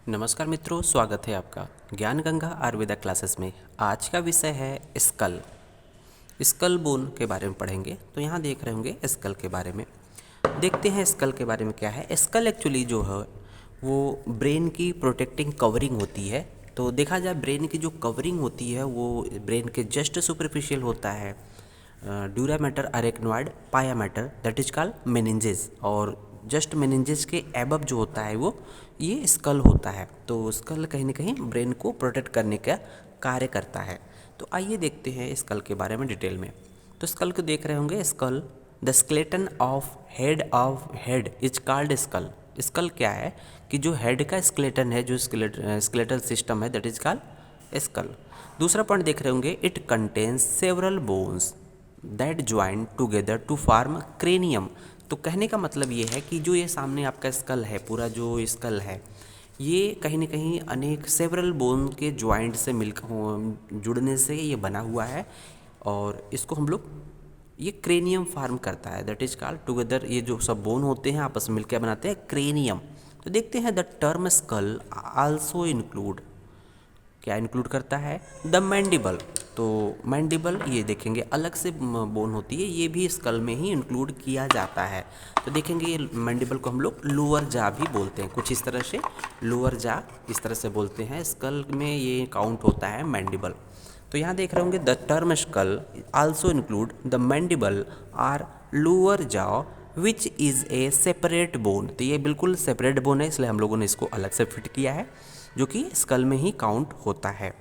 नमस्कार मित्रों, स्वागत है आपका ज्ञान गंगा आयुर्वेदा क्लासेस में। आज का विषय है स्कल। स्कल बोन के बारे में पढ़ेंगे। तो यहाँ देख रहे होंगे स्कल के बारे में। देखते हैं स्कल के बारे में क्या है। स्कल एक्चुअली जो है वो ब्रेन की प्रोटेक्टिंग कवरिंग होती है। तो देखा जाए ब्रेन की जो कवरिंग होती है वो ब्रेन के जस्ट सुपरफिशियल होता है। ड्यूरा मैटर अरेक्नॉइड पाया matter that is called meninges, और जस्ट मेनिंजेस के एबव जो होता है वो ये स्कल होता है। तो स्कल कहीं ना कहीं ब्रेन को प्रोटेक्ट करने का कार्य करता है। तो आइए देखते हैं स्कल के बारे में डिटेल में। तो स्कल को देख रहे होंगे, skull the skeleton of head is called skull. Skull क्या है कि जो हेड का स्केलेटन है, जो स्केलेटल सिस्टम है, दैट इज कॉल्ड स्कल। दूसरा पॉइंट देख रहे होंगे, it contains several bones that join together to form cranium. तो कहने का मतलब ये है कि जो ये सामने आपका स्कल है, पूरा जो स्कल है, ये कहीं ना कहीं अनेक सेवरल बोन के ज्वाइंट से जुड़ने से ये बना हुआ है, और इसको हम लोग ये क्रेनियम फॉर्म करता है, दैट इज कॉल्ड टुगेदर। ये जो सब बोन होते हैं आपस में मिलकर बनाते हैं क्रेनियम। तो देखते हैं the term skull also include, क्या इंक्लूड करता है, द मैंडिबल। तो मैंडिबल ये देखेंगे अलग से बोन होती है, ये भी स्कल में ही इंक्लूड किया जाता है। तो देखेंगे ये मैंडिबल को हम लोग लोअर जा भी बोलते हैं, कुछ इस तरह से लोअर जा इस तरह से बोलते हैं। स्कल में ये काउंट होता है मैंडिबल। तो यहाँ देख रहे होंगे the term skull also include the mandible or lower jaw which is a separate bone. तो ये बिल्कुल सेपरेट बोन है, इसलिए हम लोगों ने इसको अलग से फिट किया है, जो कि स्कल में ही काउंट होता है।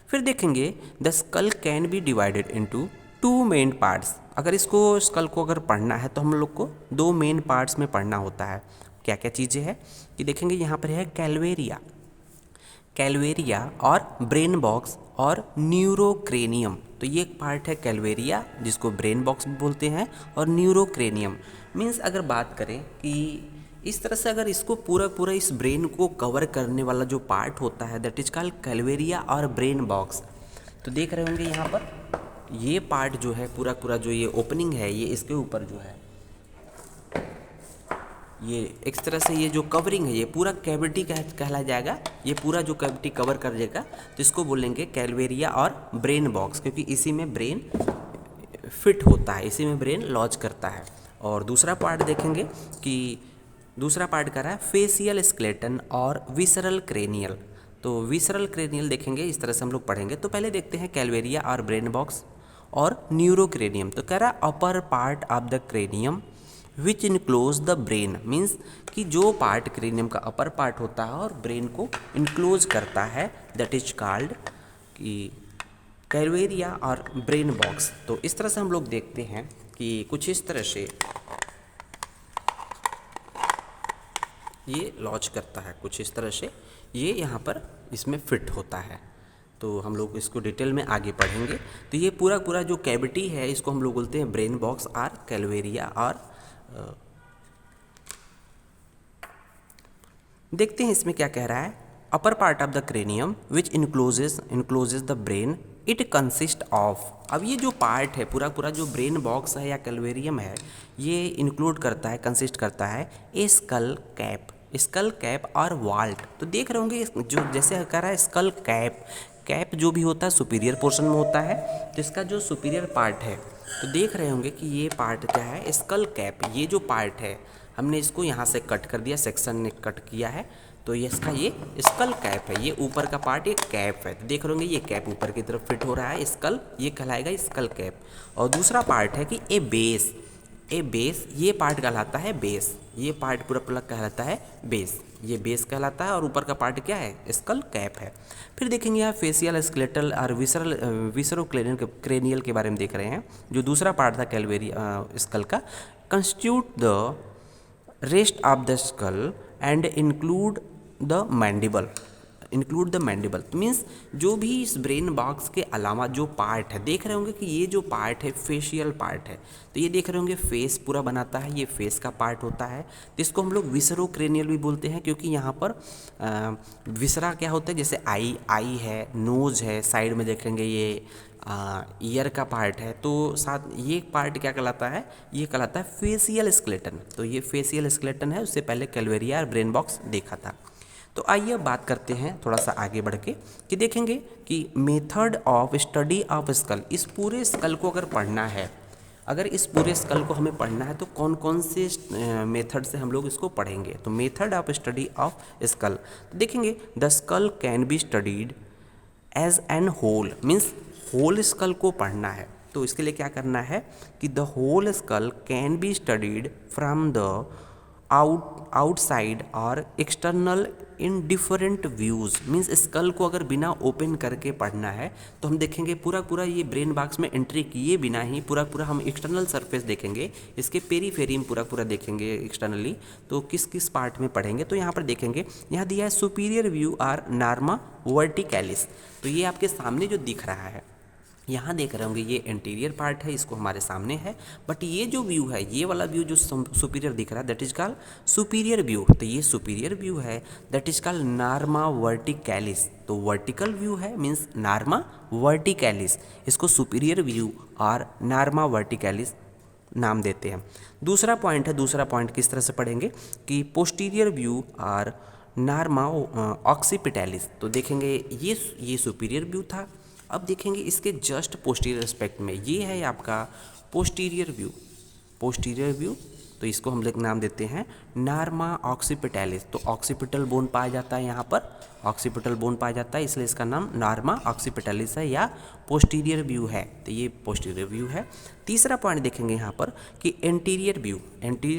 फिर देखेंगे the skull can B divided into two main parts. अगर इसको स्कल को अगर पढ़ना है तो हम लोग को दो मेन पार्ट्स में पढ़ना होता है। क्या क्या चीज़ें हैं कि देखेंगे, यहाँ पर है कैलवेरिया और ब्रेन बॉक्स और न्यूरोक्रेनियम। तो ये एक पार्ट है कैलवेरिया, जिसको ब्रेन बॉक्स भी बोलते हैं, और न्यूरोक्रेनियम मीन्स अगर बात करें कि इस तरह से अगर इसको पूरा पूरा इस ब्रेन को कवर करने वाला जो पार्ट होता है, दैट इज कॉल्ड कैलवेरिया और ब्रेन बॉक्स। तो देख रहे होंगे यहाँ पर ये पार्ट जो है पूरा पूरा जो ये ओपनिंग है, ये इसके ऊपर जो है ये एक तरह से ये जो कवरिंग है ये पूरा कैविटी कहला जाएगा। ये पूरा जो कैविटी कवर कर देगा तो इसको बोलेंगे कैलवेरिया और ब्रेन बॉक्स, क्योंकि इसी में ब्रेन फिट होता है, इसी में ब्रेन लॉज करता है। और दूसरा पार्ट देखेंगे कि दूसरा पार्ट कर रहा है फेशियल स्केलेटन और विसरल क्रेनियल। तो विसरल क्रेनियल देखेंगे, इस तरह से हम लोग पढ़ेंगे। तो पहले देखते हैं कैलवेरिया और ब्रेन बॉक्स और न्यूरोक्रेनियम। तो कह रहा है upper part of the cranium which enclose the brain, means कि जो पार्ट क्रेनियम का अपर पार्ट होता है और ब्रेन को इनक्लोज करता है, दैट इज कॉल्ड कि कैलवेरिया और ब्रेन बॉक्स। तो इस तरह से हम लोग देखते हैं कि कुछ इस तरह से ये लॉन्च करता है, कुछ इस तरह से ये यहाँ पर इसमें फिट होता है। तो हम लोग इसको डिटेल में आगे पढ़ेंगे। तो ये पूरा पूरा जो कैविटी है इसको हम लोग बोलते हैं ब्रेन बॉक्स और कैलवेरिया। और देखते हैं इसमें क्या कह रहा है। Upper part of the cranium which encloses the brain it consist of. अब ये जो पार्ट है पूरा पूरा जो ब्रेन बॉक्स है या कैलवेरियम है, ये इंक्लूड करता है, कंसिस्ट करता है ए स्कल कैप और वाल्ट। तो देख रहे होंगे जो जैसे कह रहा है स्कल कैप जो भी होता है सुपीरियर पोर्शन में होता है। तो इसका जो सुपीरियर पार्ट है, तो देख रहे होंगे कि ये पार्ट क्या है, स्कल कैप। ये जो पार्ट है हमने इसको यहाँ से कट कर दिया, सेक्शन ने कट किया है, तो ये इसका ये स्कल कैप है। ये ऊपर का पार्ट ये कैप है। तो देख रहे होंगे ये कैप ऊपर की तरफ फिट हो रहा है, स्कल ये कहलाएगा स्कल कैप। और दूसरा पार्ट है कि ए बेस, ये पार्ट कहलाता है बेस। ये पार्ट पूरा पूरा कहलाता है बेस, ये बेस कहलाता है। और ऊपर का पार्ट क्या है, स्कल कैप है। फिर देखेंगे यहाँ फेशियल स्केलेटल और विसरो क्रेनियल के बारे में देख रहे हैं। जो दूसरा पार्ट था कैलवेरिया स्कल का, constitute the rest of the skull and include the mandible. Means जो भी इस ब्रेन बॉक्स के अलावा जो पार्ट है, देख रहे होंगे कि ये जो पार्ट है फेशियल पार्ट है। तो ये देख रहे होंगे फेस पूरा बनाता है, ये फेस का पार्ट होता है। तो इसको हम लोग विसरोक्रेनियल भी बोलते हैं, क्योंकि यहाँ पर विसरा क्या होता है, जैसे आई है, नोज है, साइड में देखेंगे ये ईयर का पार्ट है। तो साथ ये पार्ट क्या कहलाता है, ये कहलाता है फेशियल स्केलेटन। तो ये फेशियल स्केलेटन है, उससे पहले कैलवेरिया और ब्रेन बॉक्स देखा था। तो आइए अब बात करते हैं थोड़ा सा आगे बढ़ के कि देखेंगे कि method of study of school, इस पूरे स्कल को अगर पढ़ना है, अगर इस पूरे स्कल को हमें पढ़ना है तो कौन कौन से मेथड से हम लोग इसको पढ़ेंगे। तो method of study of skull, तो देखेंगे the skull can be studied as an whole, means whole skull को पढ़ना है तो इसके लिए क्या करना है कि the whole skull can be studied from the outside और external in different views, means skull को अगर बिना ओपन करके पढ़ना है तो हम देखेंगे पूरा पूरा ये ब्रेन बॉक्स में एंट्री किए बिना ही पूरा पूरा हम एक्सटर्नल सरफेस देखेंगे, इसके पेरीफेरी में पूरा पूरा देखेंगे एक्सटर्नली। तो किस किस पार्ट में पढ़ेंगे तो यहाँ पर देखेंगे, यहाँ दिया है superior view are Norma verticalis, तो ये आपके सामने जो दिख रहा है यहाँ देख रहे होंगे ये एंटीरियर पार्ट है, इसको हमारे सामने है, बट ये जो व्यू है, ये वाला व्यू जो सुपीरियर दिख रहा है that is called superior view, तो ये सुपीरियर व्यू है that is called norma verticalis. तो वर्टिकल व्यू है मीन्स नॉर्मा वर्टिकैलिस, इसको सुपीरियर व्यू और नॉर्मा वर्टिकैलिस नाम देते हैं। दूसरा पॉइंट है, दूसरा पॉइंट किस तरह से पढ़ेंगे कि पोस्टीरियर व्यू और नॉर्मा ऑक्सीपिटैलिस, तो देखेंगे ये सुपीरियर व्यू था, अब देखेंगे इसके जस्ट पोस्टीरियर एस्पेक्ट में ये है आपका पोस्टीरियर व्यू, पोस्टीरियर व्यू, तो इसको हम लोग नाम देते हैं नॉर्मा ऑक्सीपिटैलिस। तो ऑक्सीपिटल बोन पाया जाता है यहाँ पर, ऑक्सीपिटल बोन पाया जाता है इसलिए इसका नाम नॉर्मा ऑक्सीपिटैलिस है या पोस्टीरियर व्यू है, तो ये पोस्टीरियर व्यू है। तीसरा पॉइंट देखेंगे यहाँ पर कि एंटीरियर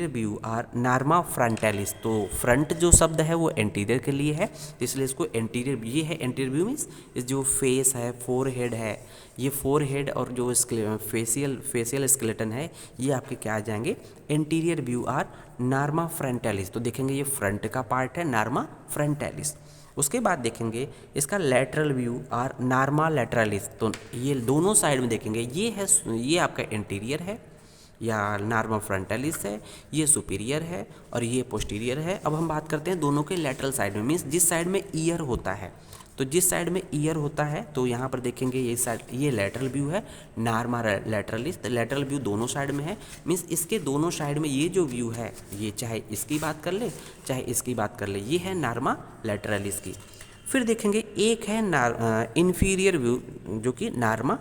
व्यू और नॉर्मा फ्रंटैलिस, तो फ्रंट जो शब्द है वो एंटीरियर के लिए है इसलिए इसको एंटीरियर, ये है एंटीरियर व्यू मीन्स इस जो फेस है, फोरहेड है, ये फोरहेड और जो फेशियल स्केलेटन है ये आपके क्या आ जाएंगे एंटीरियर व्यू और नॉर्मा फ्रंटैलिस, तो देखेंगे ये फ्रंट का पार्ट है नॉर्मा फ्रंटैलिस। उसके बाद देखेंगे इसका लैटरल व्यू और नॉर्मा लैटरलिस, तो ये दोनों साइड में देखेंगे ये आपका इंटीरियर है या नॉर्मा फ्रंटलिस है, ये सुपीरियर है और ये पोस्टीरियर है। अब हम बात करते हैं दोनों के लैटरल साइड में, मीन्स जिस साइड में ईयर होता है, तो जिस साइड में ईयर होता है तो यहाँ पर देखेंगे ये साइड, ये लैटरल व्यू है नॉर्मा लैटरलिस, तो लैटरल व्यू दोनों साइड में है, मीन्स इसके दोनों साइड में ये जो व्यू है, ये चाहे इसकी बात कर ले चाहे इसकी बात कर ले, ये है नॉर्मा लैटरलिस की। फिर देखेंगे एक है इन्फीरियर व्यू जो कि नॉर्मा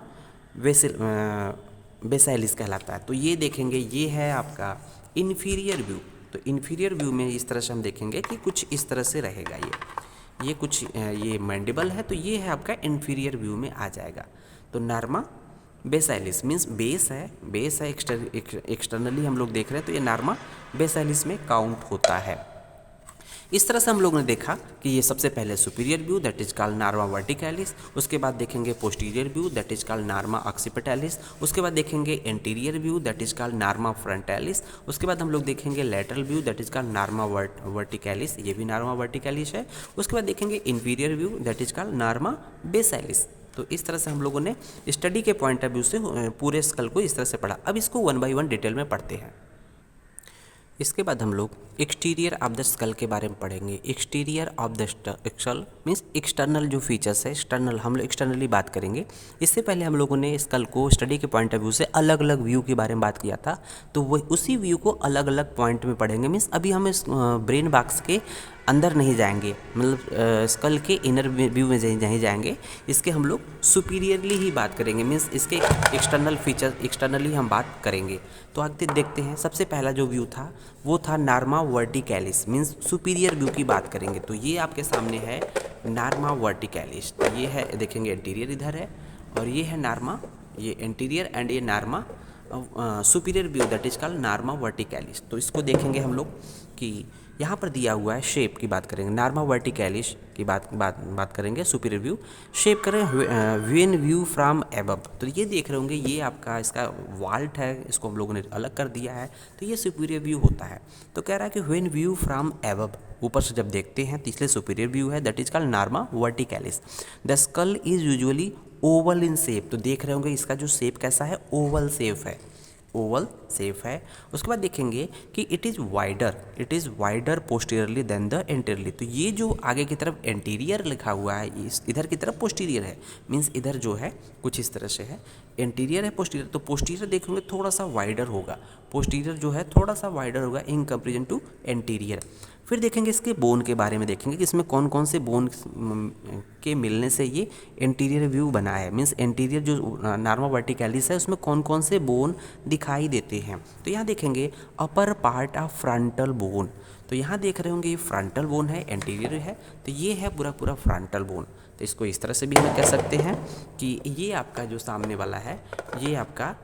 बेसाइलिस कहलाता है, तो ये देखेंगे ये है आपका इन्फीरियर व्यू। तो इन्फीरियर व्यू में इस तरह से हम देखेंगे कि कुछ इस तरह से रहेगा, ये कुछ ये मैंडिबल है, तो ये है आपका इन्फीरियर व्यू में आ जाएगा। तो नॉर्मा बेसाइलिस मीन्स बेस है एक्सटर्नली हम लोग देख रहे हैं, तो ये नॉर्मा बेसाइलिस में काउंट होता है। इस तरह से हम लोग ने देखा कि ये सबसे पहले superior view that is called norma verticalis, उसके बाद देखेंगे posterior view that is called norma occipitalis, उसके बाद देखेंगे anterior view that is called norma frontalis, उसके बाद हम लोग देखेंगे lateral view that is called norma verticalis, ये भी नॉर्मा वर्टिकैलिस है, उसके बाद देखेंगे inferior view that is called norma basalis. तो इस तरह से हम लोगों ने स्टडी के पॉइंट ऑफ व्यू से पूरे स्कल को इस तरह से पढ़ा। अब इसको 1 बाय 1 डिटेल में पढ़ते हैं। इसके बाद हम लोग एक्सटीरियर ऑफ द स्कल के बारे में पढ़ेंगे। Exterior of the skull means external जो फीचर्स है, एक्सटर्नल हम लोग एक्सटर्नली बात करेंगे। इससे पहले हम लोगों ने स्कल को स्टडी के पॉइंट ऑफ व्यू से अलग अलग व्यू के बारे में बात किया था, तो वो उसी व्यू को अलग अलग पॉइंट में पढ़ेंगे। मीन्स अभी हम इस ब्रेन बॉक्स के अंदर नहीं जाएंगे, मतलब स्कल के इनर व्यू में नहीं जाएंगे, इसके हम लोग सुपीरियरली ही बात करेंगे, मीन्स इसके एक्सटर्नल फीचर एक्सटर्नली हम बात करेंगे। तो आगे देखते हैं, सबसे पहला जो व्यू था वो था नॉर्मा वर्टिकैलिस, मीन्स सुपीरियर व्यू की बात करेंगे। तो ये आपके सामने है नॉर्मा वर्टिकैलिस, तो ये है देखेंगे एंटीरियर इधर है और ये है नॉर्मा, ये एंटीरियर एंड ये norma superior view that is called norma verticalis. तो इसको देखेंगे हम लोग कि यहाँ पर दिया हुआ है शेप की बात करेंगे, नॉर्मा वर्टिकैलिस की बात करेंगे, सुपीरियर व्यू शेप करें व्हेन व्यू फ्रॉम एबव। तो ये देख रहे होंगे ये आपका इसका वाल्ट है, इसको हम लोगों ने अलग कर दिया है, तो ये सुपीरियर व्यू होता है। तो कह रहा है कि व्हेन व्यू फ्रॉम एबव, ऊपर से जब देखते हैं तो इसलिए सुपीरियर व्यू है that is called norma verticalis. The skull is usually oval in shape, तो देख रहे होंगे इसका जो शेप कैसा है, ओवल शेप है, ओवल शेप है। उसके बाद देखेंगे कि it is wider posteriorly than the anteriorly, तो ये जो आगे की तरफ एंटीरियर लिखा हुआ है इधर की तरफ पोस्टीरियर है, मीन्स इधर जो है कुछ इस तरह से है, एंटीरियर है पोस्टीरियर, तो पोस्टीरियर देखेंगे थोड़ा सा वाइडर होगा, पोस्टीरियर जो है थोड़ा सा वाइडर होगा इन कंपेरिजन टू एंटीरियर। फिर देखेंगे इसके बोन के बारे में, देखेंगे कि इसमें कौन कौन से बोन के मिलने से ये इंटीरियर व्यू बना है, मीन्स इंटीरियर जो नॉर्मा वर्टिकैलिस है उसमें कौन कौन से बोन दिखाई देते हैं। तो यहाँ देखेंगे अपर पार्ट ऑफ फ्रंटल बोन, तो यहाँ देख रहे होंगे ये फ्रंटल बोन है, इंटीरियर है, तो ये है पूरा पूरा फ्रंटल बोन। तो इसको इस तरह से भी हम कह सकते हैं कि ये आपका जो सामने वाला है ये आपका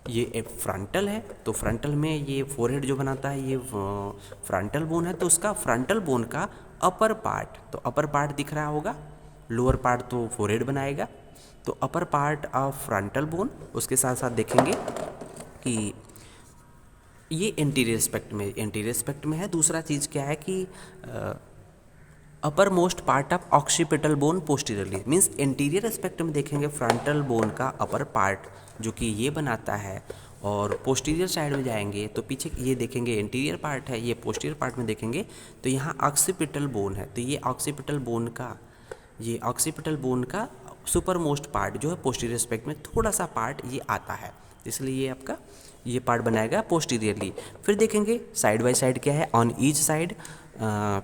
ये एक फ्रंटल है, तो फ्रंटल में ये फोरहेड जो बनाता है ये फ्रंटल बोन है, तो उसका फ्रंटल बोन का अपर पार्ट, तो अपर पार्ट दिख रहा होगा, लोअर पार्ट तो फोरहेड बनाएगा, तो अपर पार्ट ऑफ फ्रंटल बोन। उसके साथ साथ देखेंगे कि ये इंटीरियर एस्पेक्ट में है। दूसरा चीज़ क्या है कि upper most part of occipital bone posteriorly, means interior aspect में देखेंगे फ्रंटल बोन का अपर पार्ट जो कि ये बनाता है, और पोस्टीरियर साइड में जाएंगे तो पीछे ये देखेंगे इंटीरियर पार्ट है, ये पोस्टीरियर पार्ट में देखेंगे तो यहाँ ऑक्सीपिटल बोन है, तो ये ऑक्सीपिटल बोन का सुपर मोस्ट पार्ट जो है पोस्टीरियर एस्पेक्ट में थोड़ा सा पार्ट ये आता है, इसलिए ये आपका ये पार्ट बनाएगा पोस्टीरियरली। फिर देखेंगे साइड बाय साइड क्या है, on each side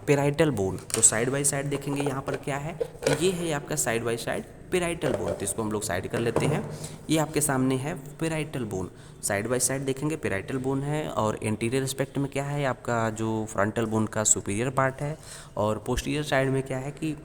parietal bone, तो साइड बाय साइड देखेंगे यहाँ पर क्या है, तो ये है आपका side by side parietal bone, तो इसको हम लोग साइड कर लेते हैं। ये आपके सामने है parietal bone, side by side देखेंगे पेराइटल बोन है, और इंटीरियर एस्पेक्ट में क्या है आपका जो फ्रंटल बोन का सुपीरियर पार्ट है, और पोस्टीरियर साइड में क्या है कि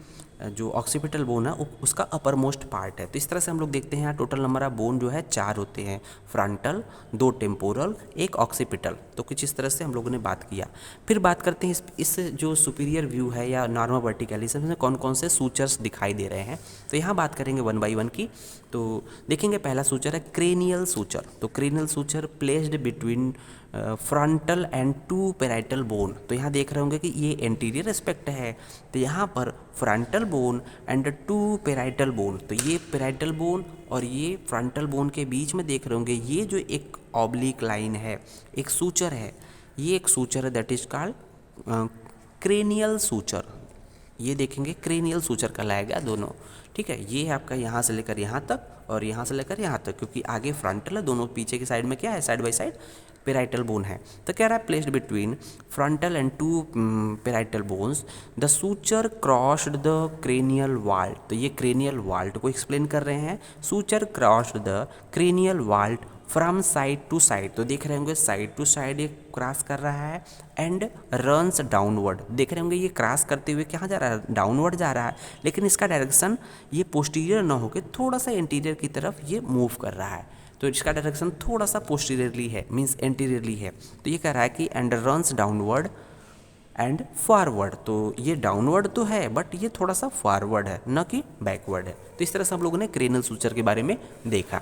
जो ऑक्सीपिटल बोन है उसका अपर मोस्ट पार्ट है। तो इस तरह से हम लोग देखते हैं यहाँ टोटल नंबर ऑफ बोन जो है 4 होते हैं, फ्रंटल, 2 टेम्पोरल, 1 ऑक्सीपिटल, तो कुछ इस तरह से हम लोगों ने बात किया। फिर बात करते हैं इस जो सुपीरियर व्यू है या नॉर्मल वर्टिकैलिस में कौन कौन से सूचर्स दिखाई दे रहे हैं, तो यहाँ बात करेंगे 1 बाई 1 की। तो देखेंगे पहला सूचर है क्रेनियल सूचर, तो cranial suture placed between frontal and 2 parietal bone, तो यहाँ देख रहे होंगे कि ये इंटीरियर एस्पेक्ट है, तो यहाँ पर frontal bone and 2 parietal bone, तो ये पेराइटल बोन और ये फ्रंटल बोन के बीच में देख रहे होंगे ये जो एक ऑब्लिक लाइन है, एक सूचर है, ये एक सूचर है that is called cranial suture, ये देखेंगे क्रेनियल सूचर कहलाएगा दोनों, ठीक है। ये है आपका यहाँ से लेकर यहाँ तक और यहाँ से लेकर यहाँ तक, क्योंकि आगे फ्रंटल है, दोनों पीछे की साइड में क्या है side by side parietal bone है। तो कह रहा है placed between frontal and 2 parietal bones the suture crossed the cranial vault, तो ये क्रेनियल वाल्ट को एक्सप्लेन कर रहे हैं, suture crossed the cranial vault from side to side, तो देख रहे होंगे साइड टू साइड ये क्रॉस कर रहा है, एंड रन्स डाउनवर्ड, देख रहे होंगे ये क्रॉस करते हुए कहाँ जा रहा है, डाउनवर्ड जा रहा है, लेकिन इसका डायरेक्शन ये पोस्टीरियर ना होकर थोड़ा सा इंटीरियर की तरफ ये मूव कर रहा है, तो इसका डायरेक्शन थोड़ा सा पोस्टीरियरली है, मीन्स एंटीरियरली है। तो ये कह रहा है कि and runs downward and forward, तो ये डाउनवर्ड तो है बट ये थोड़ा सा फॉरवर्ड है, न कि बैकवर्ड है। तो इस तरह से हम लोगों ने क्रेनियल सूचर के बारे में देखा।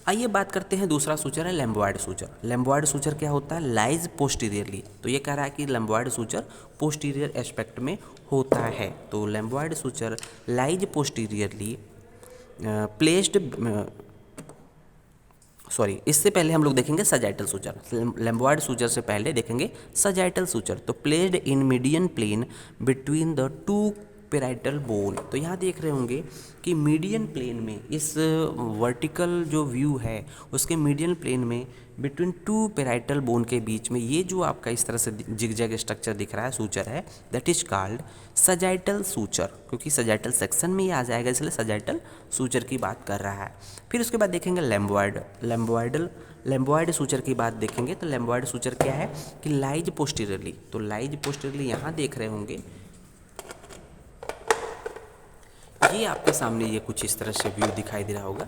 आइए बात करते हैं दूसरा सूचर है लैम्बॉयड सूचर। लैम्बॉयड सूचर क्या होता है, लाइज पोस्टीरियरली, तो ये कह रहा है कि लैम्बॉयड सूचर पोस्टीरियर एस्पेक्ट में होता है, तो लैम्बॉयड सूचर लाइज पोस्टीरियरली प्लेस्ड, इससे पहले हम लोग देखेंगे सजाइटल सूचर, लैम्बॉयड सूचर से पहले देखेंगे सजाइटल सूचर, तो placed in median plane between the 2 parietal bone, तो यहाँ देख रहे होंगे कि मीडियन प्लेन में इस वर्टिकल जो व्यू है उसके मीडियन प्लेन में बिटवीन 2 पेराइटल बोन के बीच में ये जो आपका इस तरह से जिगजैग स्ट्रक्चर दिख रहा है सूचर है, that is called sagittal suture, क्योंकि सजाइटल सेक्शन में ये आ जाएगा इसलिए सजाइटल सूचर की बात कर रहा है। फिर उसके बाद देखेंगे लैम्बॉयड सूचर की बात देखेंगे, तो लैम्बॉयड सूचर क्या है कि लाइज पोस्टीरियरली, तो लाइज पोस्टीरियरली यहाँ देख रहे होंगे ये आपके सामने ये कुछ इस तरह से व्यू दिखाई दे रहा होगा,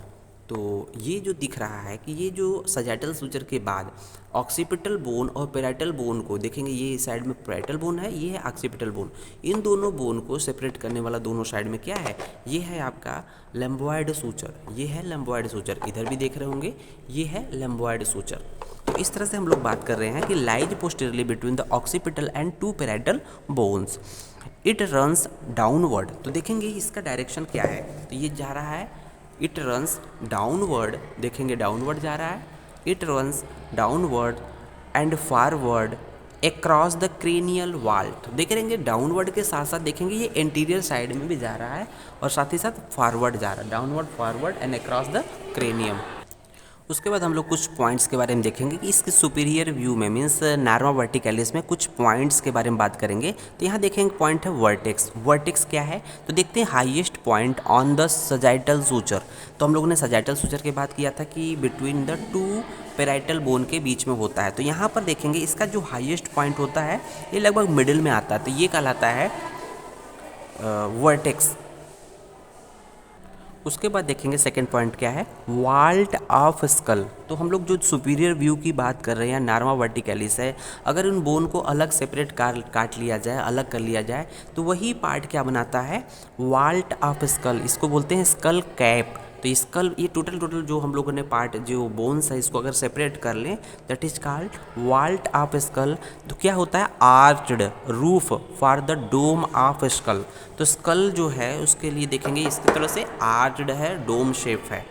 तो ये जो दिख रहा है कि ये जो सजाइटल सूचर के बाद ऑक्सीपिटल बोन और पेराइटल बोन को देखेंगे, ये साइड में पेराइटल बोन है, ये है ऑक्सीपिटल बोन, इन दोनों बोन को सेपरेट करने वाला दोनों साइड में क्या है, ये है आपका लैम्बॉयड सूचर, ये है लैम्बॉयड सूचर, इधर भी देख रहे होंगे ये है लैम्बॉयड सूचर। तो इस तरह से हम लोग बात कर रहे हैं कि lies posteriorly between the occipital and 2 parietal bones, it runs downward, तो देखेंगे इसका डायरेक्शन क्या है, तो ये जा रहा है इट रन्स डाउनवर्ड, देखेंगे डाउनवर्ड जा रहा है, it runs downward and forward across the cranial vault, देख रहेंगे डाउनवर्ड के साथ साथ देखेंगे ये इंटीरियर साइड में भी जा रहा है और साथ ही साथ फॉरवर्ड जा रहा है, downward forward and across the cranium. उसके बाद हम लोग कुछ पॉइंट्स के बारे में देखेंगे कि इसके सुपीरियर व्यू में मीन्स नार्मा वर्टिकलिस में कुछ पॉइंट्स के बारे में बात करेंगे। तो यहाँ देखेंगे पॉइंट है वर्टेक्स। वर्टेक्स क्या है तो देखते हैं highest point on the sagittal suture. तो हम लोगों ने सजाइटल सूचर की बात किया था कि between the two parietal bone के बीच में होता है। तो यहाँ पर देखेंगे इसका जो हाईएस्ट पॉइंट होता है ये लगभग मिडिल में आता है, तो ये कहलाता है वर्टेक्स। उसके बाद देखेंगे सेकंड पॉइंट क्या है, वाल्ट ऑफ स्कल। तो हम लोग जो सुपीरियर व्यू की बात कर रहे हैं, नार्मा वर्टिकलिस है, अगर उन बोन को अलग सेपरेट काट लिया जाए, अलग कर लिया जाए, तो वही पार्ट क्या बनाता है, वाल्ट ऑफ स्कल। इसको बोलते हैं स्कल कैप। तो स्कल ये टोटल जो हम लोगों ने पार्ट जो बोन्स है इसको अगर सेपरेट कर लें that is called vault of skull. तो क्या होता है, arched roof for the dome of skull. तो स्कल जो है उसके लिए देखेंगे इसकी तरह से आर्च्ड है, डोम शेप है।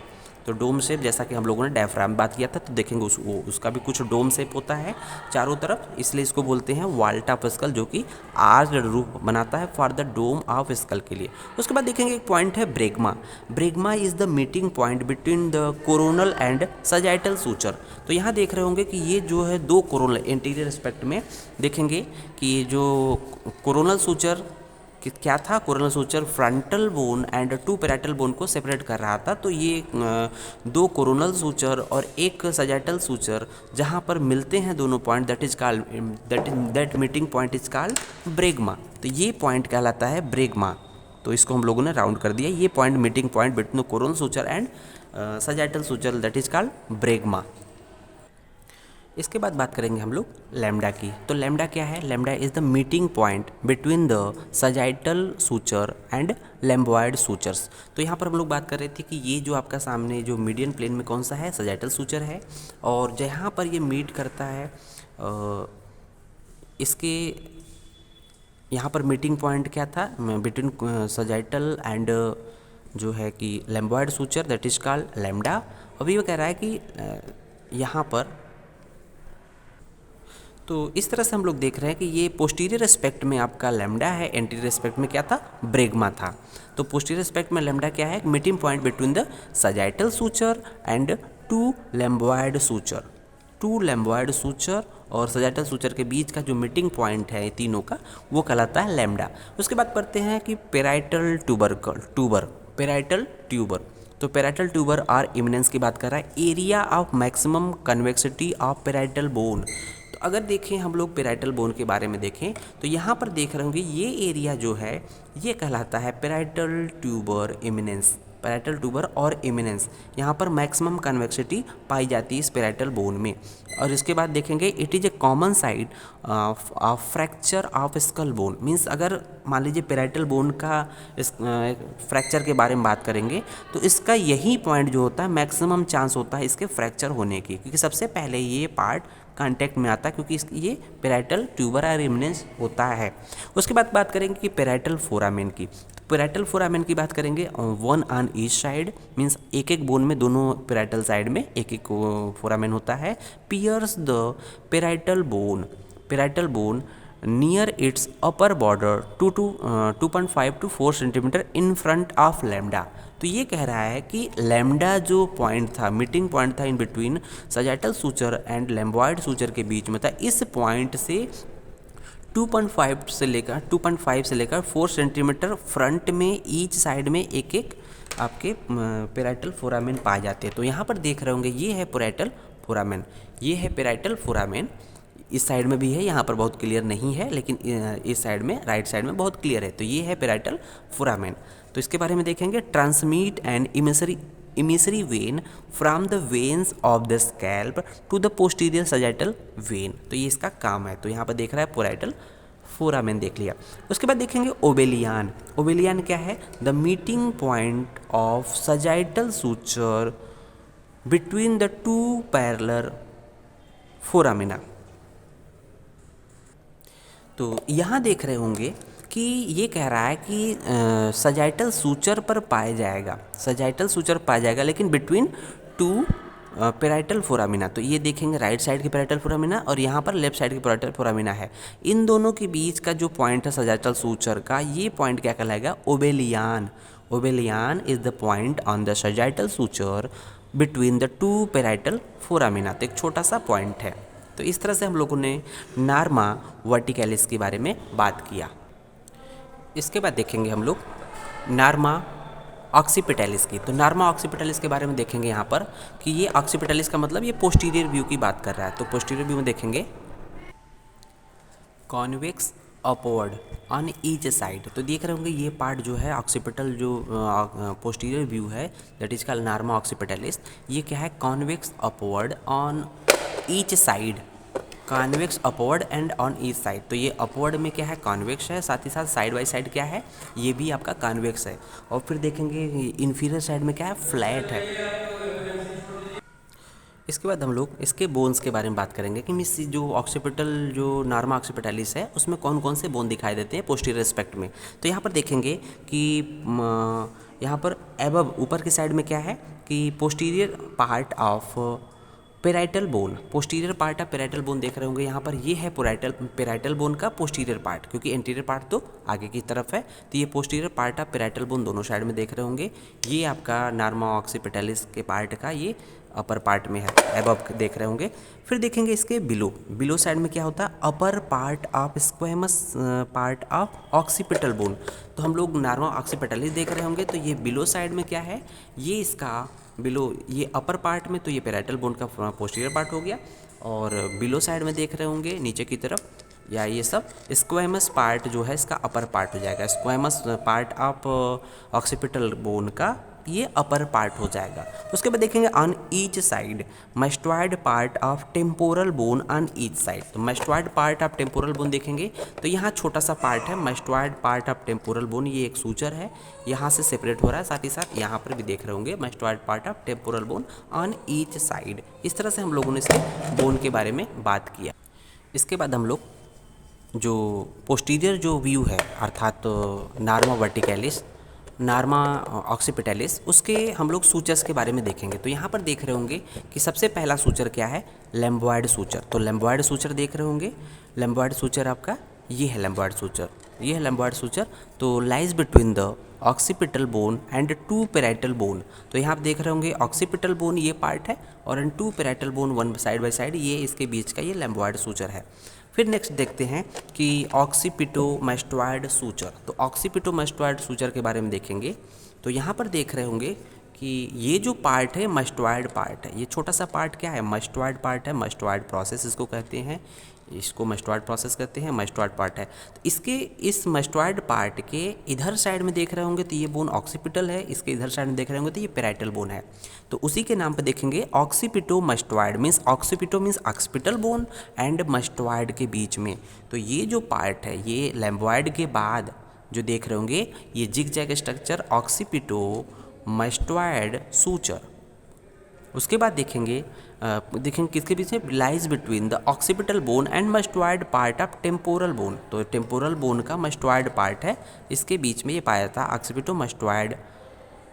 तो डोम शेप जैसा कि हम लोगों ने डायफ्राम बात किया था, तो देखेंगे उसका भी कुछ डोम शेप होता है चारों तरफ, इसलिए इसको बोलते हैं वाल्ट ऑफ स्कल, जो कि आर्च्ड रूफ बनाता है for the dome of skull के लिए। उसके बाद देखेंगे एक पॉइंट है bregma. Bregma is the meeting point between the coronal and sagittal suture. तो यहाँ देख रहे होंगे कि ये जो है दो कोरोनल एंटीरियर एस्पेक्ट में देखेंगे कि ये जो कोरोनल सूचर क्या था, coronal suture frontal bone and two parietal bone को सेपरेट कर रहा था। तो ये दो कोरोनल सूचर और एक सजाइटल सूचर जहाँ पर मिलते हैं दोनों point, that is called that meeting point is called bregma. तो ये पॉइंट कहलाता है ब्रेगमा। तो इसको हम लोगों ने राउंड कर दिया, ये point meeting point between coronal suture and sagittal suture that is called bregma. इसके बाद बात करेंगे हम लोग लैम्डा की। तो लैम्डा क्या है, lambda is the meeting point between the sagittal suture and lambdoid sutures. तो यहाँ पर हम लोग बात कर रहे थे कि ये जो आपका सामने जो मीडियन प्लेन में कौन सा है, सजाइटल सूचर है, और जहाँ पर ये मीट करता है इसके यहाँ पर मीटिंग पॉइंट क्या था बिटवीन सजाइटल एंड जो है कि lambdoid suture that is called lambda. अभी वो कह रहा है कि यहाँ पर, तो इस तरह से हम लोग देख रहे हैं कि ये पोस्टीरियर एस्पेक्ट में आपका लैम्डा है, एंटीरियर एस्पेक्ट में क्या था, ब्रेगमा था। तो पोस्टीरियर एस्पेक्ट में लैम्डा क्या है, meeting point between the sagittal suture and two lambdoid suture. Two lambdoid suture और सजाइटल सूचर के बीच का जो मीटिंग पॉइंट है तीनों का, वो कहलाता है लैम्डा। उसके बाद पढ़ते हैं कि पेराइटल ट्यूबर पेराइटल ट्यूबर। तो पेराइटल ट्यूबर और इमिनेंस की बात कर रहा है, area of maximum convexity of parietal bone. तो अगर देखें हम लोग पेराइटल बोन के बारे में देखें तो यहाँ पर देख रहे होंगे ये एरिया जो है ये कहलाता है parietal tuber eminence. Parietal tuber और इमिनेंस, यहाँ पर मैक्सिमम कन्वेक्सिटी पाई जाती है इस पेराइटल बोन में। और इसके बाद देखेंगे it is a common side fracture of skull bone. Means अगर मान लीजिए पेराइटल बोन का फ्रैक्चर के बारे में बात करेंगे तो इसका यही पॉइंट जो होता है मैक्सिमम चांस होता है इसके फ्रैक्चर होने की, क्योंकि सबसे पहले ये पार्ट कांटेक्ट में आता है क्योंकि ये पेराइटल ट्यूबर और इमिनेंस होता है। उसके बाद बात करेंगे कि पेराइटल फोरामेन की। पेराइटल फोरामेन की बात करेंगे, one on each side, means एक एक बोन में दोनों पेराइटल साइड में एक एक फोरामेन होता है। Pierce the parietal bone near its upper border 2.5 to 4 centimetre in front of lambda. तो ये कह रहा है कि लैम्डा जो पॉइंट था, मीटिंग पॉइंट था in between sagittal suture and lambdoid suture के बीच में था, इस पॉइंट से 2.5 से लेकर 4 सेंटीमीटर फ्रंट में ईच साइड में एक एक आपके पेराइटल फोरामेन पाए जाते हैं। तो यहाँ पर देख रहे होंगे ये है पेराइटल फोरामेन, ये है पेराइटल फोरामेन। इस साइड में भी है, यहाँ पर बहुत क्लियर नहीं है, लेकिन इस साइड में राइट साइड में बहुत क्लियर है। तो ये है पेराइटल फोरामेन। तो इसके बारे में देखेंगे, transmit and emissary vein from the veins of the scalp to the posterior sagittal vein. तो ये इसका काम है। तो यहाँ पर देख रहा है पेराइटल फोरामेन देख लिया। उसके बाद देखेंगे ओबेलियन। ओबेलियन क्या है, the meeting point of sagittal suture between the to parallel foramina. तो यहाँ देख रहे होंगे कि ये कह रहा है कि सजाइटल सूचर पर पाया जाएगा, सजाइटल सूचर पाया जाएगा, लेकिन बिटवीन टू पेराइटल फोरामिना। तो ये देखेंगे राइट साइड की पेराइटल फोरामिना और यहाँ पर लेफ्ट साइड की पेराइटल फोरामिना है। इन दोनों के बीच का जो पॉइंट है सजाइटल सूचर का, ये पॉइंट क्या कहलाएगा, obelion. Obelion is the point on the sagittal suture between the two parietal foramina, तो एक छोटा सा पॉइंट है। तो इस तरह से हम लोगों ने नार्मा वर्टिकैलिस के बारे में बात किया। इसके बाद देखेंगे हम लोग नार्मा ऑक्सीपिटैलिस की। तो नार्मा ऑक्सीपिटैलिस के बारे में देखेंगे यहाँ पर कि ये ऑक्सीपिटैलिस का मतलब ये पोस्टीरियर व्यू की बात कर रहा है। तो पोस्टीरियर व्यू में देखेंगे convex upward on each side. तो देख रहे होंगे ये पार्ट जो है ऑक्सीपिटल जो पोस्टीरियर व्यू है दैट इज कॉल्ड नार्मा ऑक्सीपिटैलिस। ये क्या है, convex upward on each side, convex upward and on each side. तो ये अपवर्ड में क्या है, कॉन्वेक्स है, साथ ही साथ साइड बाय साइड क्या है, ये भी आपका कॉन्वेक्स है। और फिर देखेंगे इन्फीरियर साइड में क्या है, फ्लैट है। इसके बाद हम लोग इसके बोन्स के बारे में बात करेंगे कि मिस जो ऑक्सीपिटल जो नार्मा ऑक्सीपिटैलिस है उसमें कौन कौन से बोन दिखाई देते हैं पोस्टीरियर एस्पेक्ट में। तो यहाँ पर देखेंगे कि यहाँ पर एबव ऊपर की साइड में क्या है कि posterior part of parietal bone, posterior part of parietal bone देख रहे होंगे यहाँ पर, ये है पेराइटल बोन का पोस्टीरियर पार्ट, क्योंकि एंटीरियर पार्ट तो आगे की तरफ है। तो ये posterior part of parietal bone दोनों साइड में देख रहे होंगे। ये आपका नार्मा ऑक्सीपिटैलिस के पार्ट का ये अपर पार्ट में है, एबव देख रहे होंगे। फिर देखेंगे इसके बिलो साइड में क्या होता है, upper part of squamous part of occipital bone. तो हम लोग नार्मा ऑक्सीपिटैलिस देख रहे होंगे, तो ये बिलो साइड में क्या है, ये इसका बिलो, ये अपर पार्ट में तो ये पेराइटल बोन का पोस्टीरियर पार्ट हो गया, और बिलो साइड में देख रहे होंगे नीचे की तरफ या ये सब स्क्वेमस पार्ट जो है इसका अपर पार्ट हो जाएगा। Squamous part of occipital bone का ये अपर पार्ट हो जाएगा। उसके बाद देखेंगे on each side mastoid part of temporal bone on each side. तो mastoid part of temporal bone देखेंगे तो यहाँ छोटा सा पार्ट है mastoid part of temporal bone, ये एक सूचर है, यहाँ से सेपरेट हो रहा है। साथ ही साथ यहाँ पर भी देख रहे होंगे mastoid part of temporal bone on each side. इस तरह से हम लोगों ने इसके बोन के बारे में बात किया। इसके बाद हम लोग जो पोस्टीरियर जो व्यू है अर्थात नार्मा वर्टिकैलिस, नार्मा ऑक्सीपिटैलिस, उसके हम लोग सूचर्स के बारे में देखेंगे। तो यहाँ पर देख रहे होंगे कि सबसे पहला सूचर क्या है, लैम्बॉयड सूचर। तो लैम्बॉयड सूचर देख रहे होंगे, लैम्बॉयड सूचर आपका ये है, लैम्बॉयड सूचर, ये है लैम्बॉयड सूचर। तो lies between the occipital bone and two parietal bone. तो यहाँ आप देख रहे होंगे ऑक्सीपिटल बोन ये पार्ट है और and two parietal bone one side by side, ये इसके बीच का ये लैम्बॉयड सूचर है। फिर नेक्स्ट देखते हैं कि ऑक्सीपिटोमैस्टॉइड सूचर। तो ऑक्सीपिटोमैस्टॉइड सूचर के बारे में देखेंगे तो यहाँ पर देख रहे होंगे कि ये जो पार्ट है मैस्टॉइड पार्ट है, ये छोटा सा पार्ट क्या है, मैस्टॉइड पार्ट है, मैस्टॉइड प्रोसेस इसको कहते हैं, इसको मैस्टॉइड प्रोसेस कहते हैं, मैस्टॉइड पार्ट है। तो इसके इस मैस्टॉइड पार्ट के इधर साइड में देख रहे होंगे तो ये बोन ऑक्सीपिटल है, इसके इधर साइड में देख रहे होंगे तो ये पेराइटल बोन है। तो उसी के नाम पे देखेंगे occipitomastoid, means occipito means occipital bone and mastoid के बीच में। तो ये जो पार्ट है ये लैम्बॉइड के बाद जो देख रहे होंगे ये जिग जैग स्ट्रक्चर ऑक्सीपिटोमैस्टॉइड सूचर। उसके बाद देखेंगे किसके बीच में, lies between the occipital bone and mastoid part of temporal bone. तो टेम्पोरल बोन का मैस्टॉइड पार्ट है, इसके बीच में ये पाया था ऑक्सीपिटोमैस्टॉइड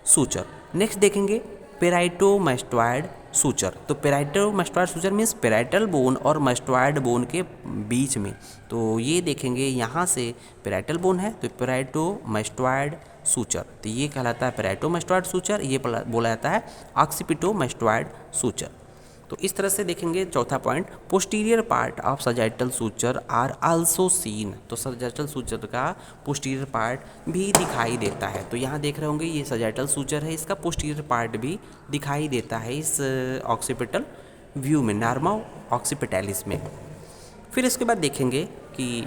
सूचर। नेक्स्ट देखेंगे पेराइटोमैस्टॉइड सूचर। तो पेराइटोमैस्टॉइड सूचर मीन्स पेराइटल बोन और मैस्टॉइड बोन के बीच में। तो ये देखेंगे यहाँ से पेराइटल बोन है तो पेराइटोमैस्टॉइड सूचर, तो ये कहलाता है पेराइटोमैस्टॉइड सूचर, ये बोला जाता है ऑक्सीपिटोमैस्टॉइड सूचर। तो इस तरह से देखेंगे। चौथा point, posterior part of sagittal suture are also seen. तो सजाइटल सूचर का पोस्टीरियर पार्ट भी दिखाई देता है। तो यहाँ देख रहे होंगे ये सजाइटल सूचर है, इसका पोस्टीरियर पार्ट भी दिखाई देता है इस ऑक्सीपिटल व्यू में, नार्मा ऑक्सीपिटैलिस में। फिर इसके बाद देखेंगे कि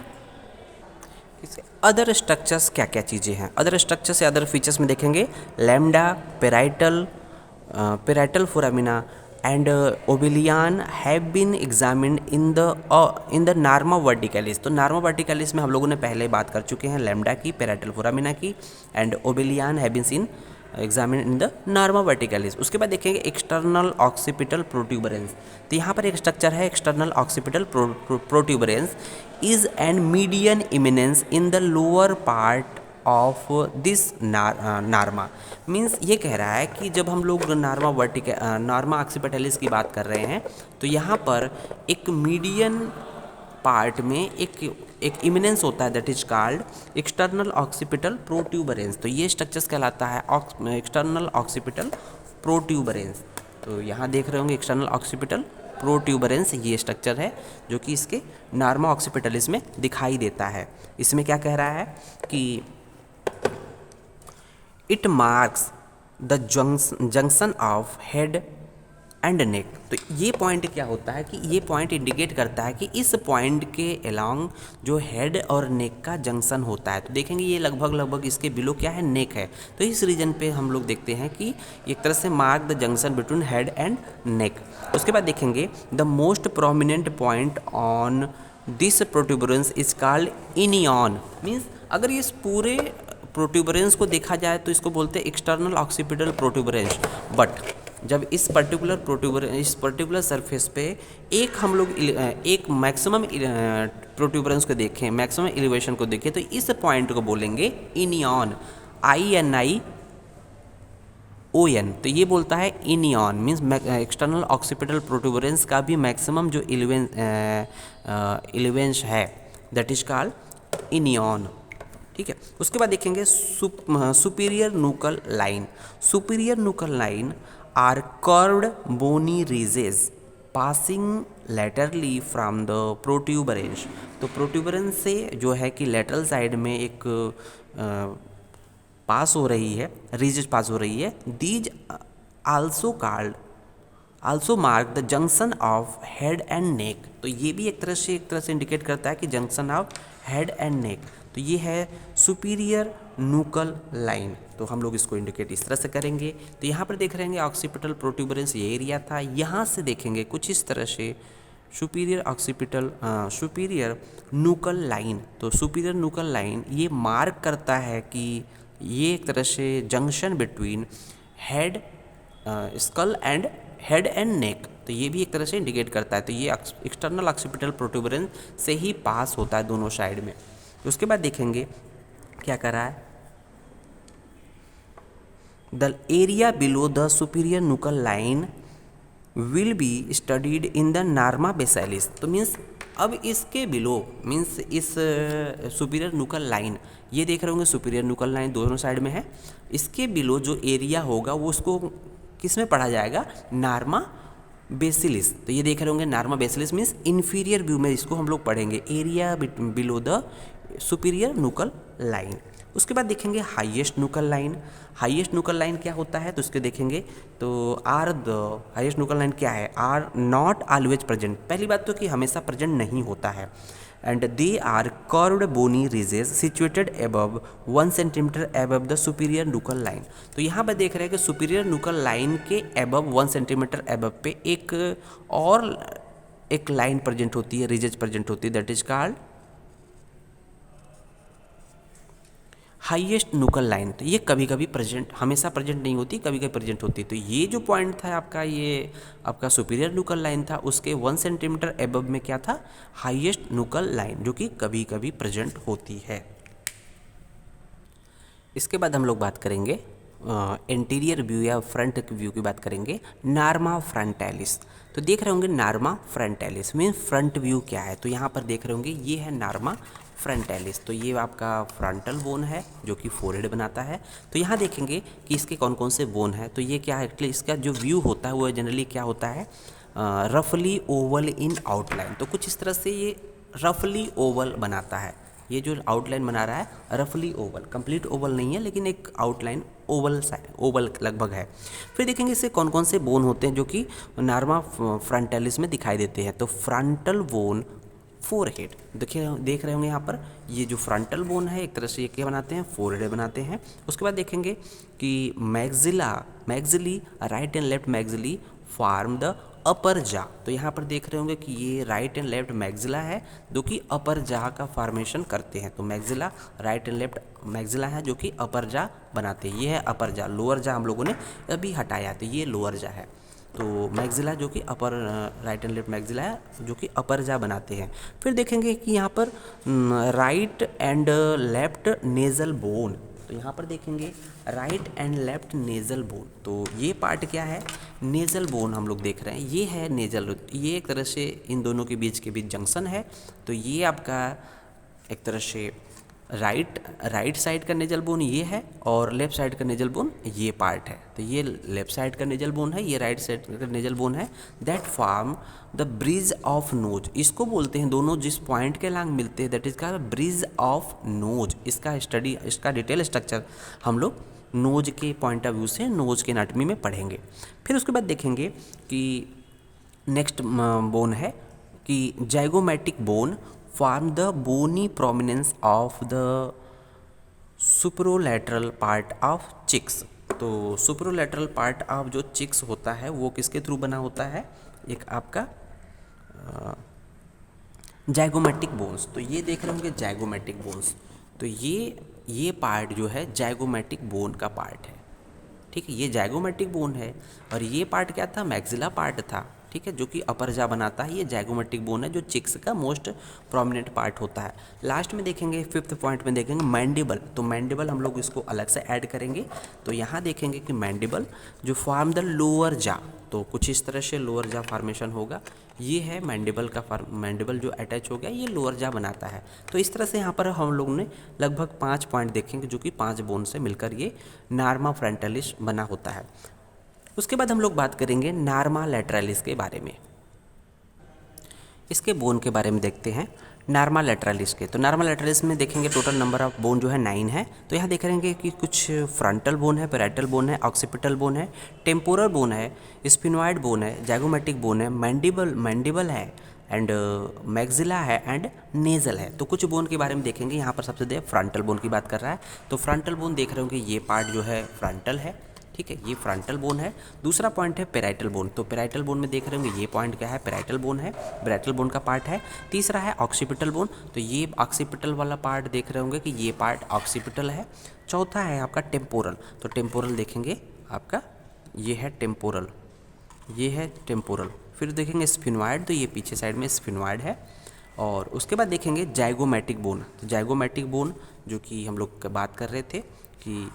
अदर स्ट्रक्चर्स क्या क्या चीज़ें हैं। अदर स्ट्रक्चर्स या अदर फीचर्स में देखेंगे lambda, parietal foramina and obelion have been examined in the norma verticalis. तो नार्मा वर्टिकैलिस में हम लोगों ने पहले बात कर चुके हैं लैम्डा की, पेराइटल फोरामिना की, and obelion have been seen examined in the norma verticalis. उसके बाद देखेंगे एक्सटर्नल ऑक्सीपिटल प्रोट्यूबरेंस। तो यहाँ पर एक स्ट्रक्चर है external occipital protuberance is and median eminence in the lower part of this norma. Means ये कह रहा है कि जब हम लोग नार्मा ऑक्सीपिटैलिस की बात कर रहे हैं तो यहाँ पर एक मीडियन पार्ट में एक इमिनेंस होता है that is called external occipital protuberance. तो ये स्ट्रक्चर्स कहलाता है एक्सटर्नल ऑक्सीपिटल प्रोट्यूबरेंस। तो यहाँ देख रहे होंगे एक्सटर्नल ऑक्सीपिटल प्रोट्यूबरेंस, ये स्ट्रक्चर है जो कि इसके नॉर्मा ऑक्सीपिटलिस में दिखाई देता है। इसमें क्या कह रहा है कि it marks the junction of head and neck. तो ये पॉइंट क्या होता है कि ये पॉइंट इंडिकेट करता है कि इस पॉइंट के अलोंग जो हेड और नेक का जंक्शन होता है। तो देखेंगे ये लगभग इसके बिलो क्या है, नेक है। तो इस रीजन पे हम लोग देखते हैं कि एक तरह से mark the junction between head and नेक। उसके बाद देखेंगे the most prominent point on this protuberance is called inion. Means अगर इस पूरे प्रोट्यूबरेंस को देखा जाए तो इसको बोलते हैं एक्सटर्नल ऑक्सीपिटल प्रोट्यूबरेंस। बट जब इस पर्टिकुलर सरफेस पे एक मैक्सिमम प्रोट्यूबरेंस को देखें, मैक्सिमम एलिवेशन को देखें, तो इस पॉइंट को बोलेंगे इनियन, INION। तो ये बोलता है inion means external occipital protuberance का भी मैक्सिमम जो एलिवेंस है दैट इज कॉल्ड इनियन। ठीक है। उसके बाद देखेंगे superior nuchal line. Superior nuchal line are curved bony ridges passing laterally from the protuberance। तो प्रोट्यूबरेंस से जो है कि लेटरल साइड में एक पास हो रही है, रीजेस पास हो रही है। These also mark the junction of head and neck. तो ये भी एक तरह से इंडिकेट करता है कि junction of head and neck. तो ये है सुपीरियर नूकल लाइन। तो हम लोग इसको इंडिकेट इस तरह से करेंगे। तो यहाँ पर देख रहे हैं ऑक्सीपिटल प्रोट्यूबरेंस ये एरिया था। यहाँ से देखेंगे कुछ इस तरह से सुपीरियर नूकल लाइन। तो सुपीरियर नूकल लाइन ये मार्क करता है कि ये एक तरह से junction between skull and head and neck. तो ये भी एक तरह से इंडिकेट करता है। तो ये एक्सटर्नल ऑक्सीपिटल प्रोट्यूबरेंस से ही पास होता है दोनों साइड में। उसके बाद देखेंगे क्या कर रहा है, the area below the superior nuchal line will be studied in the norma basalis. तो मीन्स अब इसके बिलो मीन्स इस सुपीरियर नूकल लाइन, ये देख रहे होंगे सुपीरियर नूकल लाइन दोनों साइड में है। इसके बिलो जो एरिया होगा वो उसको किस में पढ़ा जाएगा, नॉर्मा बेसिलिस। तो ये देख रहे होंगे norma basalis means inferior view में इसको हम लोग पढ़ेंगे, area below the superior nuchal line. उसके बाद देखेंगे highest nuchal line. Highest nuchal line क्या होता है तो उसके देखेंगे तो हाईएस्ट नूकल लाइन क्या है, आर नॉट ऑलवेज प्रेजेंट। पहली बात तो कि हमेशा प्रेजेंट नहीं होता है। And they are curved bony ridges situated above 1 centimetre above the superior nuchal line. तो यहाँ पर देख रहे हैं कि सुपीरियर नूकल लाइन के एबव 1 सेंटीमीटर एबव पे एक लाइन प्रेजेंट होती है, ridges प्रेजेंट होती है, that is called highest nuchal line. तो ये कभी कभी प्रेजेंट, हमेशा प्रेजेंट नहीं होती, कभी कभी प्रेजेंट होती। तो ये जो पॉइंट था आपका, ये आपका सुपीरियर नूकल लाइन था, उसके 1 सेंटीमीटर एबव में क्या था, हाईएस्ट नूकल लाइन, जो कि कभी कभी प्रेजेंट होती है। इसके बाद हम लोग बात करेंगे इंटीरियर व्यू या फ्रंट व्यू की बात करेंगे, नॉर्मा फ्रंटालिस। तो देख रहे होंगे Norma frontalis mean front view क्या है। तो यहाँ पर देख रहे होंगे ये है नॉर्मा फ्रंटालिस। तो ये आपका फ्रंटल बोन है जो कि फोरहेड बनाता है। तो यहाँ देखेंगे कि इसके कौन कौन से बोन है। तो ये क्या है, एक्चुअली इसका जो व्यू होता है वो जनरली क्या होता है, रफली ओवल इन आउटलाइन। तो कुछ इस तरह से ये रफली ओवल बनाता है। ये जो आउटलाइन बना रहा है रफली ओवल, कंप्लीट ओवल नहीं है लेकिन एक आउटलाइन ओवल लगभग है। फिर देखेंगे इससे कौन कौन से बोन होते हैं जो कि नॉर्मा फ्रंटालिस में दिखाई देते हैं। तो फ्रंटल बोन फोरहेड, देख रहे होंगे यहाँ पर ये जो फ्रंटल बोन है एक तरह से ये क्या बनाते हैं, फोरहेड बनाते हैं। उसके बाद देखेंगे कि maxillae right and left maxillae form the upper जा। तो यहाँ पर देख रहे होंगे कि ये राइट एंड लेफ्ट मैग्जिला है जो कि अपर जा का फॉर्मेशन करते हैं। तो maxilla right and left maxilla है जो कि अपर जा बनाते हैं। ये है अपर जा, लोअर जा हम लोगों ने अभी हटाया, तो ये लोअर जा है। तो मैग्जिला जो कि upper right and left maxilla है जो कि अपर जा बनाते हैं। फिर देखेंगे कि यहाँ पर right and left nasal bone. तो यहाँ पर देखेंगे right and left nasal bone. तो ये पार्ट क्या है, नेजल बोन हम लोग देख रहे हैं, ये है नेजल। ये एक तरह से इन दोनों के बीच जंक्शन है। तो ये आपका एक तरह से राइट साइड का नेजल बोन ये है और लेफ्ट साइड का नेजल बोन ये पार्ट है। तो ये लेफ्ट साइड का नेजल बोन है, ये राइट साइड का नेजल बोन है। That form the bridge of nose, इसको बोलते हैं दोनों जिस पॉइंट के लांग मिलते हैं दैट इज का ब्रिज ऑफ नोज। इसका डिटेल स्ट्रक्चर हम लोग नोज के पॉइंट ऑफ व्यू से नोज के एनाटॉमी में पढ़ेंगे। फिर उसके बाद देखेंगे कि नेक्स्ट बोन है कि zygomatic bone form the bony prominence of the superolateral part of cheeks. तो सुपरोलैटरल पार्ट ऑफ जो चिक्स होता है वो किसके थ्रू बना होता है, एक आपका जाइगोमैटिक बोन्स। तो ये देख रहे होंगे जाइगोमैटिक बोन्स। तो ये पार्ट जो है जाइगोमैटिक बोन का पार्ट है, ठीक है। ये जाइगोमैटिक बोन है और ये पार्ट क्या था, मैक्सिला पार्ट था, ठीक है, जो कि अपर जा बनाता है। ये जाइगोमैटिक बोन है जो चिक्स का मोस्ट प्रोमिनेंट पार्ट होता है। लास्ट में देखेंगे, फिफ्थ पॉइंट में देखेंगे मैंडिबल। तो मैंडिबल हम लोग इसको अलग से ऐड करेंगे। तो यहाँ देखेंगे कि मैंडिबल जो फॉर्म द लोअर जा, तो कुछ इस तरह से लोअर जा फॉर्मेशन होगा। ये है मैंडिबल का मैंडिबल जो अटैच हो गया, ये लोअर जा बनाता है। तो इस तरह से यहाँ पर हम लोग ने लगभग 5 पॉइंट देखेंगे जो कि 5 बोन से मिलकर ये नार्मा फ्रंटालिस बना होता है। उसके बाद हम लोग बात करेंगे नार्मा लैटरालिस के बारे में। इसके बोन के बारे में देखते हैं नार्मा लैटरालिस के। तो नार्मा लैटरालिस में देखेंगे टोटल नंबर ऑफ बोन जो है 9 है। तो यहाँ देख रहेंगे कि कुछ फ्रंटल बोन है, पैराइटल बोन है, ऑक्सीपिटल बोन है, टेम्पोरल बोन है, स्फिनॉइड बोन है, जाइगोमैटिक बोन है, मैंडिबल है एंड मैक्सिला है एंड नेजल है। तो कुछ बोन के बारे में देखेंगे। यहाँ पर सबसे ज़्यादा फ्रंटल बोन की बात कर रहा है। तो फ्रंटल बोन देख रहे होंगे ये पार्ट जो है फ्रंटल है, ठीक है, ये फ्रंटल बोन है। दूसरा पॉइंट है पेराइटल बोन। तो पेराइटल बोन में देख रहे होंगे ये पॉइंट क्या है, पेराइटल बोन है, पेराइटल बोन का पार्ट है। तीसरा है ऑक्सीपिटल बोन। तो ये ऑक्सीपिटल वाला पार्ट देख रहे होंगे कि ये पार्ट ऑक्सीपिटल है। चौथा है आपका टेम्पोरल। तो टेम्पोरल देखेंगे आपका ये है टेम्पोरल, ये है टेम्पोरल। फिर देखेंगे स्फिनॉइड, तो ये पीछे साइड में स्फिनॉइड है। और उसके बाद देखेंगे जाइगोमैटिक बोन। तो जाइगोमैटिक बोन जो कि हम लोग बात कर रहे थे कि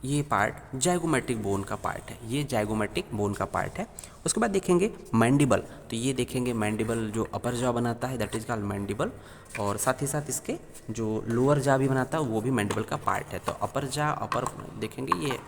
ये पार्ट जाइगोमैटिक बोन का पार्ट है, ये जाइगोमैटिक बोन का पार्ट है। उसके बाद देखेंगे मैंडिबल। तो ये देखेंगे मैंडिबल जो अपर जॉ बनाता है दैट इज कॉल्ड मैंडिबल। और साथ ही साथ इसके जो लोअर जा भी बनाता है वो भी मैंडिबल का पार्ट है। तो अपर जा अपर देखेंगे ये,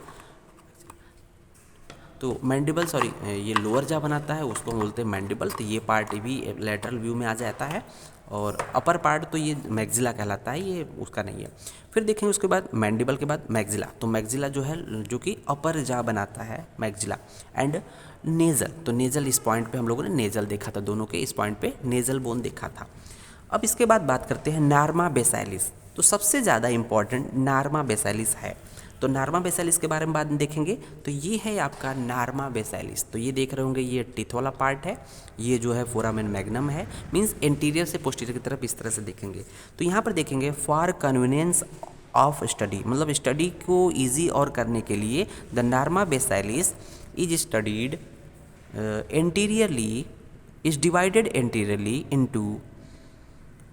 तो मैंडिबल ये लोअर जा बनाता है, उसको हम बोलते हैं मैंडिबल। तो ये पार्ट भी लेटरल व्यू में आ जाता है। और अपर पार्ट तो ये मैक्सिला कहलाता है, ये उसका नहीं है। फिर देखेंगे उसके बाद मैंडिबल के बाद मैक्सिला। तो मैक्सिला जो है जो कि अपर जा बनाता है मैक्सिला एंड नेजल। तो नेजल इस पॉइंट पे हम लोगों ने नेजल देखा था, दोनों के इस पॉइंट पे नेजल बोन देखा था। अब इसके बाद बात करते हैं नार्मा बेसाइलिस। तो सबसे ज़्यादा इम्पॉर्टेंट नार्मा बेसाइलिस है। तो नार्मा बेसाइलिस के बारे में बाद में देखेंगे। तो ये है आपका नार्मा बेसाइलिस। तो ये देख रहे होंगे ये टीथ वाला पार्ट है, ये जो है फोरामेन मैग्नम है, मींस इंटीरियर से पोस्टीरियर की तरफ इस तरह से देखेंगे। तो यहाँ पर देखेंगे फॉर कन्वीनियंस ऑफ स्टडी, मतलब स्टडी को ईजी और करने के लिए the norma basalis is studied anteriorly, is divided anteriorly into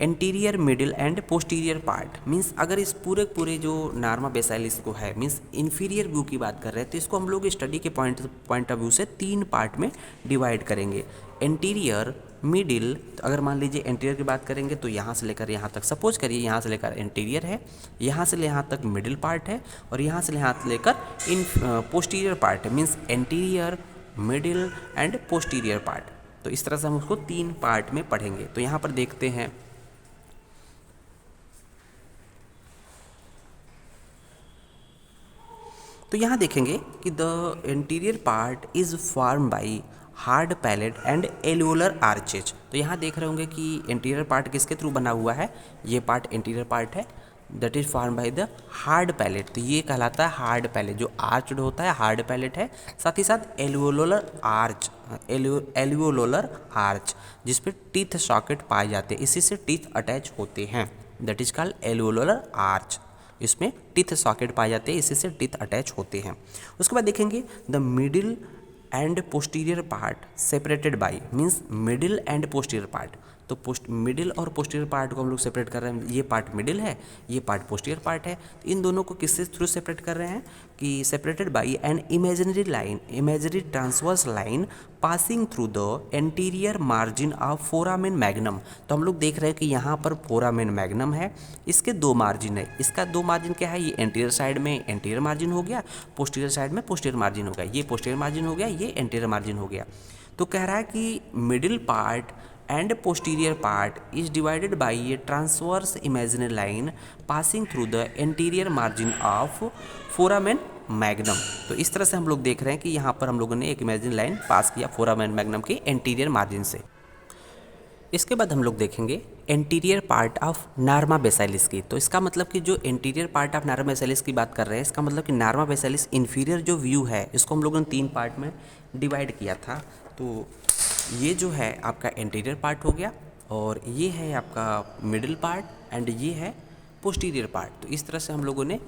anterior, middle and posterior part. Means अगर इस पूरे जो नार्मा बेसाइलिस को है, मींस इन्फीरियर व्यू की बात कर रहे हैं, तो इसको हम लोग स्टडी के पॉइंट ऑफ व्यू से 3 पार्ट में डिवाइड करेंगे। एंटीरियर, मिडिल, तो अगर मान लीजिए एंटीरियर की बात करेंगे तो यहाँ से लेकर यहाँ तक, सपोज करिए यहाँ से लेकर एंटीरियर है, यहाँ से यहाँ तक मिडिल पार्ट है और यहाँ से यहाँ लेकर इन पोस्टीरियर पार्ट है, means anterior, middle and posterior part. तो इस तरह से हम उसको 3 पार्ट में पढ़ेंगे। तो यहाँ पर देखते हैं, तो यहाँ देखेंगे कि the interior part is form by hard palate and alveolar arches. तो यहाँ देख रहे होंगे कि इंटीरियर पार्ट किसके थ्रू बना हुआ है, ये पार्ट इंटीरियर पार्ट है, that is form by the hard palate. तो ये कहलाता है हार्ड पैलेट, जो आर्चड होता है हार्ड पैलेट है। साथ ही साथ एल्वोलर आर्च, एल्वोलर आर्च जिसपे टीथ सॉकेट पाए जाते हैं, इसी से टीथ अटैच होते हैं, that is called alveolar arch. इसमें टीथ सॉकेट पाए जाते हैं, इसी से टीथ अटैच होते हैं। उसके बाद देखेंगे the middle and posterior part separated by, means middle and posterior part. तो मिडिल और पोस्टीरियर पार्ट को हम लोग सेपरेट कर रहे हैं, ये पार्ट मिडिल है, ये पार्ट पोस्टीरियर पार्ट है। तो इन दोनों को किससे थ्रू सेपरेट कर रहे हैं कि separated by an imaginary transverse line passing through the anterior margin of foramen magnum. तो हम लोग देख रहे हैं कि यहाँ पर फोरामेन मैग्नम है, इसके दो मार्जिन है, इसका दो मार्जिन क्या है, ये एंटीरियर साइड में एंटीरियर मार्जिन हो गया, पोस्टीरियर साइड में पोस्टीरियर मार्जिन हो गया, ये पोस्टीरियर मार्जिन हो गया, ये एंटीरियर मार्जिन हो गया। तो कह रहा है कि middle part and posterior part is divided by A transverse imaginary line passing through the anterior margin of foramen magnum. तो इस तरह से हम लोग देख रहे हैं कि यहाँ पर हम लोगों ने एक इमेजिनरी लाइन पास किया फोरामेन मैग्नम के एंटीरियर मार्जिन से। इसके बाद हम लोग देखेंगे एंटीरियर पार्ट ऑफ नार्मा बेसाइलिस की। तो इसका मतलब कि जो एंटीरियर पार्ट ऑफ नार्मा बेसाइलिस की बात कर रहे हैं, इसका मतलब कि नार्मा बेसाइलिस इन्फीरियर जो व्यू है इसको हम लोगों ने 3 पार्ट में डिवाइड किया था। तो ये जो है आपका एंटीरियर पार्ट हो गया, और ये है आपका मिडिल पार्ट एंड ये है पोस्टीरियर पार्ट। तो इस तरह से हम लोगों ने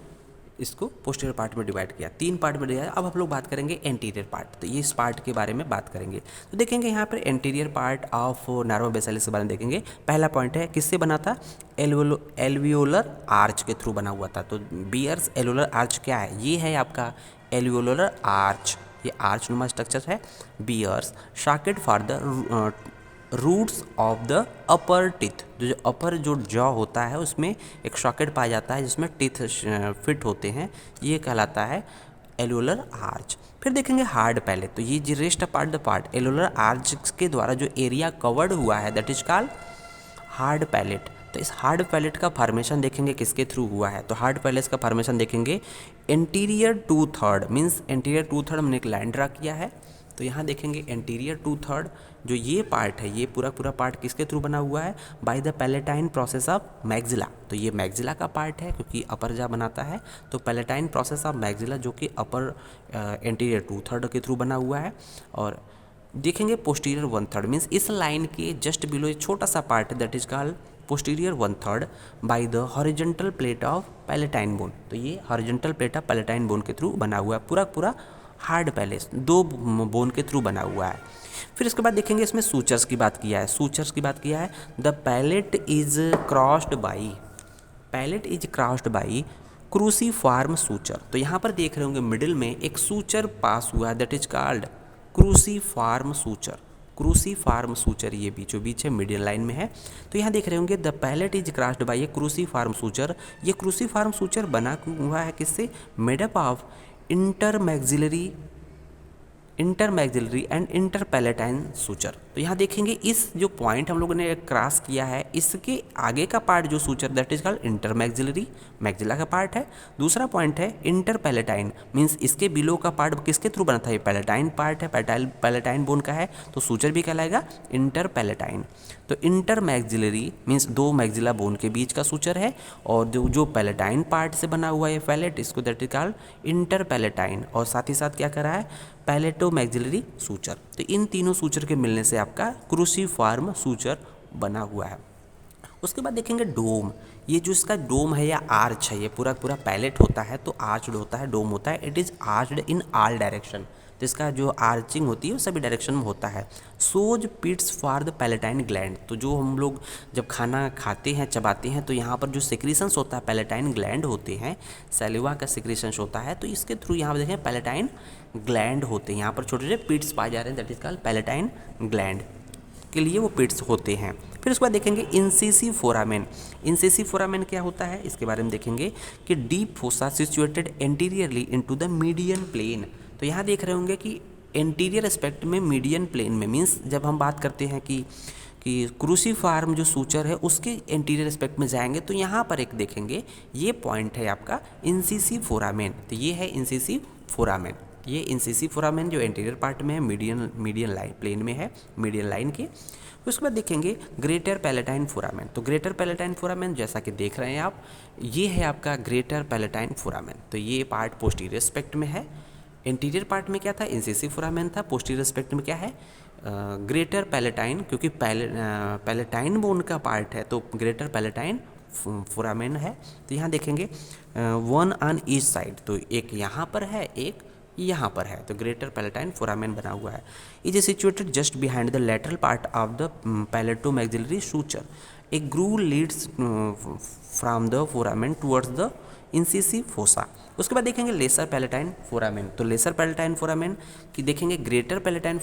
इसको पोस्टीरियर पार्ट में डिवाइड किया, 3 पार्ट में डिवाइड। अब हम लोग बात करेंगे एंटीरियर पार्ट, तो ये इस पार्ट के बारे में बात करेंगे। तो देखेंगे यहाँ पर एंटीरियर पार्ट ऑफ नार्मा बेसाइलिस के बारे में देखेंगे। पहला पॉइंट है किससे बना था, एल्वियोलर आर्च के थ्रू बना हुआ था। तो बियर्स एल्वियोलर आर्च क्या है, ये है आपका एल्वियोलर आर्च, ये आर्च नुमा स्ट्रक्चर है। Bears socket for the roots of the upper teeth, जो अपर जो जॉ होता है उसमें एक सॉकेट पाया जाता है जिसमें टीथ फिट होते हैं, ये कहलाता है एल्वियोलर आर्च। फिर देखेंगे हार्ड पैलेट, तो ये जो rest part the part alveolar arch के द्वारा जो एरिया कवर्ड हुआ है that is called hard palate. तो इस हार्ड पैलेट का फॉर्मेशन देखेंगे किसके थ्रू हुआ है, तो हार्ड पैलेट का फॉर्मेशन देखेंगे एंटीरियर 2/3 मीन्स एंटीरियर 2/3 हमने एक लाइन ड्रा किया है। तो यहाँ देखेंगे एंटीरियर 2/3 जो ये पार्ट है, ये पूरा पार्ट किसके थ्रू बना हुआ है, by the palatine process of maxilla. तो ये मैग्जिला का पार्ट है क्योंकि अपर जा बनाता है, तो पैलेटाइन प्रोसेस ऑफ मैग्जिला जो कि अपर एंटीरियर 2/3 के थ्रू बना हुआ है। और देखेंगे पोस्टीरियर 1/3 मीन्स इस लाइन के जस्ट बिलो एक छोटा सा part that is called posterior 1/3 by the horizontal plate of palatine bone. तो ये horizontal plate of palatine bone के थ्रू बना हुआ है, पूरा हार्ड पैलेस 2 बोन के थ्रू बना हुआ है। फिर इसके बाद देखेंगे इसमें सूचर्स की बात किया है, सूचर्स की बात किया है the palate is crossed by cruciform suture. तो यहाँ पर देख रहे होंगे मिडिल में एक सूचर पास हुआ है that is called cruciform suture, ये बीचों बीच है, मीडियन लाइन में है। तो यहाँ देख रहे होंगे the palate is crossed by a cruciform suture. ये क्रूसीफॉर्म सूचर बना हुआ है किससे, made up of intermaxillary and interpalatine suture. तो यहाँ देखेंगे इस जो पॉइंट हम लोगों ने क्रॉस किया है, इसके आगे का पार्ट जो suture that is called intermaxillary, maxilla का पार्ट है। दूसरा पॉइंट है इंटरपैलेटाइन मीन्स इसके बिलो का पार्ट किसके थ्रू बना था, ये पैलेटाइन पार्ट है, पैलेटाइन बोन का है, तो सूचर भी कहलाएगा इंटरपैलेटाइन। तो इंटरमैक्सिलरी मीन्स 2 मैक्सिला बोन के बीच का सूचर है, और जो पैलेटाइन पार्ट से बना हुआ है पैलेट, इसको दैट इज कॉल्ड इंटरपैलेटाइन। और साथ ही साथ क्या कर रहा है, पैलेटोमैक्सिलरी सूचर। तो इन तीनों सूचर के मिलने से आपका क्रूसीफॉर्म सूचर बना हुआ है। उसके बाद देखेंगे डोम, ये जो इसका डोम है या आर्च है, ये पूरा पैलेट होता है तो आर्चड होता है, डोम होता है, it is arched in all direction. तो इसका जो आर्चिंग होती है वो सभी डायरेक्शन में होता है। सोज पिट्स फॉर द पैलेटाइन ग्लैंड, तो जो हम लोग जब खाना खाते हैं चबाते हैं तो यहाँ पर जो सिक्रीशंस होता है पैलेटाइन ग्लैंड होते हैं, सैलिवा का सिक्रीशंस होता है, तो इसके थ्रू यहाँ पर देखें पैलेटाइन ग्लैंड होते हैं, यहाँ पर छोटे छोटे पिट्स पाए जा रहे हैं that is called palatine gland के लिए वो पिट्स होते हैं। फिर उसके बाद देखेंगे इंसिसिव फोरामेन क्या होता है, इसके बारे में देखेंगे कि deep fossa situated anteriorly into the median plane. तो यहाँ देख रहे होंगे कि एंटीरियर एस्पेक्ट में मीडियन प्लेन में मीन्स जब हम बात करते हैं कि क्रूसीफॉर्म जो सूचर है उसके एंटीरियर एस्पेक्ट में जाएंगे तो यहाँ पर एक देखेंगे ये पॉइंट है आपका इंसिसिव फोरामेन। तो ये है इंसिसिव फोरामेन, ये इंसिसिव फोरामेन जो एंटीरियर पार्ट में है, मीडियन लाइन प्लेन में है, मीडियन लाइन के। उसके बाद देखेंगे ग्रेटर पैलेटाइन फोरामेन। तो ग्रेटर पैलेटाइन फोरामेन जैसा कि देख रहे हैं आप, ये है आपका ग्रेटर पैलेटाइन फोरामेन। तो ये पार्ट पोस्टीरियर एस्पेक्ट में है, इंटीरियर पार्ट में क्या था, इंसिसिव फोरामेन था, पोस्टीरियर एस्पेक्ट में क्या है, ग्रेटर पैलेटाइन, क्योंकि पैलेटाइन बोन का पार्ट है तो ग्रेटर पैलेटाइन फोरामेन है। तो यहाँ देखेंगे 1 ऑन ईच साइड, तो एक यहाँ पर है, एक यहाँ पर है, तो ग्रेटर पैलेटाइन फोरामेन बना हुआ है। Is situated just behind the lateral part of the palatomaxillary suture. A groove leads from the foramen towards the incisive fossa. उसके बाद देखेंगे लेसर पैलेटाइन फोरामेन। तो लेसर पैलेटाइन फोरामेन की देखेंगे ग्रेटर पैलेटाइन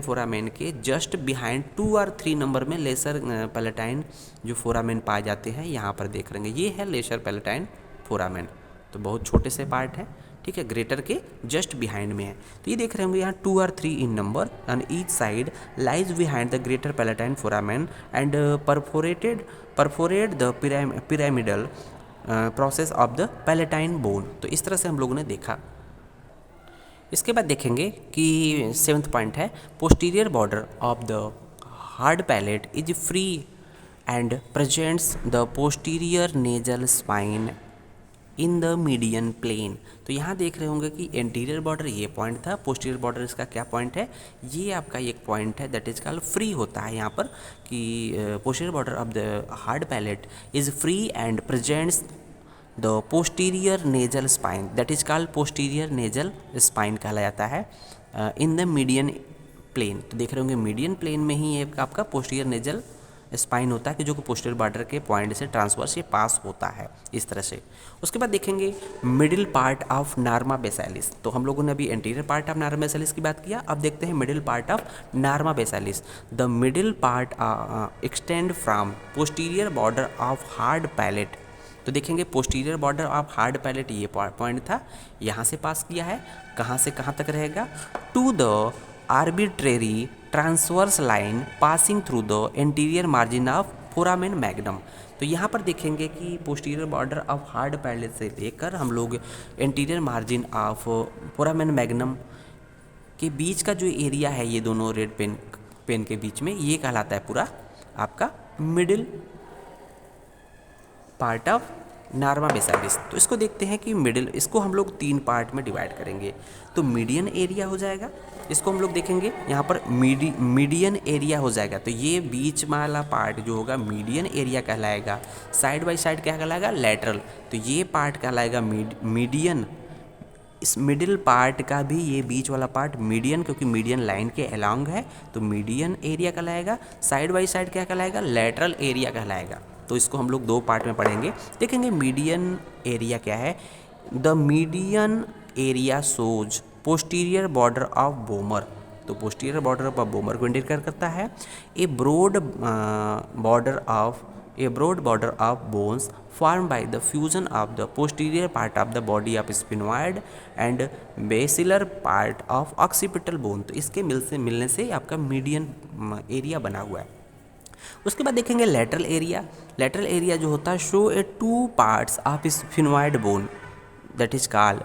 फोरामेन के जस्ट बिहाइंड 2 और 3 number में laser palatine जो फोरामेन पाए जाते हैं, यहाँ पर देख रहे हैं, ये है लेसर पैलेटाइन फोरामेन। तो बहुत छोटे से पार्ट है, ठीक है, ग्रेटर के जस्ट बिहाइंड में है। तो ये देख रहे होंगे यहाँ 2 और 3 in number on each side lies behind the greater palatine foramen and perforate the pyramidal process of the palatine bone. तो इस तरह से हम लोगों ने देखा। इसके बाद देखेंगे कि 7th पॉइंट है posterior border of the hard palate is free and presents the posterior nasal spine in the median plane. तो यहाँ देख रहे होंगे कि एंटीरियर बॉर्डर ये पॉइंट था, पोस्टीरियर बॉर्डर इसका क्या पॉइंट है, ये आपका एक पॉइंट है दैट इज कॉल्ड फ्री होता है यहाँ पर कि posterior border of the hard palate is free and presents the posterior nasal spine that is called posterior nasal spine कहला जाता है इन द मीडियन प्लेन। तो देख रहे होंगे मीडियन प्लेन में ही ये आपका पोस्टीरियर नेजल स्पाइन होता है कि जो कि पोस्टीरियर बॉर्डर के पॉइंट से ट्रांसवर्स ये पास होता है इस तरह से। उसके बाद देखेंगे middle part of norma basalis. तो हम लोगों ने अभी anterior part of norma basalis की बात किया, अब देखते हैं middle part of norma basalis. The middle part extend from posterior border of hard palate. तो देखेंगे posterior border of hard palate ये पॉइंट था, यहाँ से पास किया है, कहाँ से कहाँ तक रहेगा, to the arbitrary transverse line passing through the anterior margin of foramen magnum. तो यहाँ पर देखेंगे कि posterior border of hard palate से लेकर हम लोग anterior margin of foramen magnum के बीच का जो एरिया है, ये दोनों रेड पेन के बीच में, ये कहलाता है पूरा आपका middle part of norma basalis. तो इसको देखते हैं कि मिडिल, इसको हम लोग 3 पार्ट में डिवाइड करेंगे। तो मीडियन एरिया हो जाएगा, इसको हम लोग देखेंगे यहाँ पर मीडियन एरिया हो जाएगा। तो ये बीच वाला पार्ट जो होगा मीडियन एरिया कहलाएगा। साइड बाय साइड क्या कहलाएगा, लेटरल। तो ये पार्ट कहलाएगा मीडियन। इस मिडिल पार्ट का भी ये बीच वाला पार्ट मीडियन, क्योंकि मीडियन लाइन के अलोंग है, तो मीडियन एरिया कहलाएगा। साइड बाय साइड क्या कहलाएगा, लेटरल एरिया कहलाएगा। तो इसको हम लोग 2 पार्ट में पढ़ेंगे। देखेंगे मीडियन एरिया क्या है, the median area shows posterior border of vomer. तो पोस्टीरियर बॉर्डर ऑफ बोमर को इंडिकेट करता है। A broad border of bones form by the fusion of the posterior part of the body of sphenoid and basilar part of occipital bone. तो इसके मिलने से आपका median area बना हुआ है। उसके बाद देखेंगे लेटरल एरिया। लेटरल एरिया जो होता है show A 2 parts of sphenoid bone that is called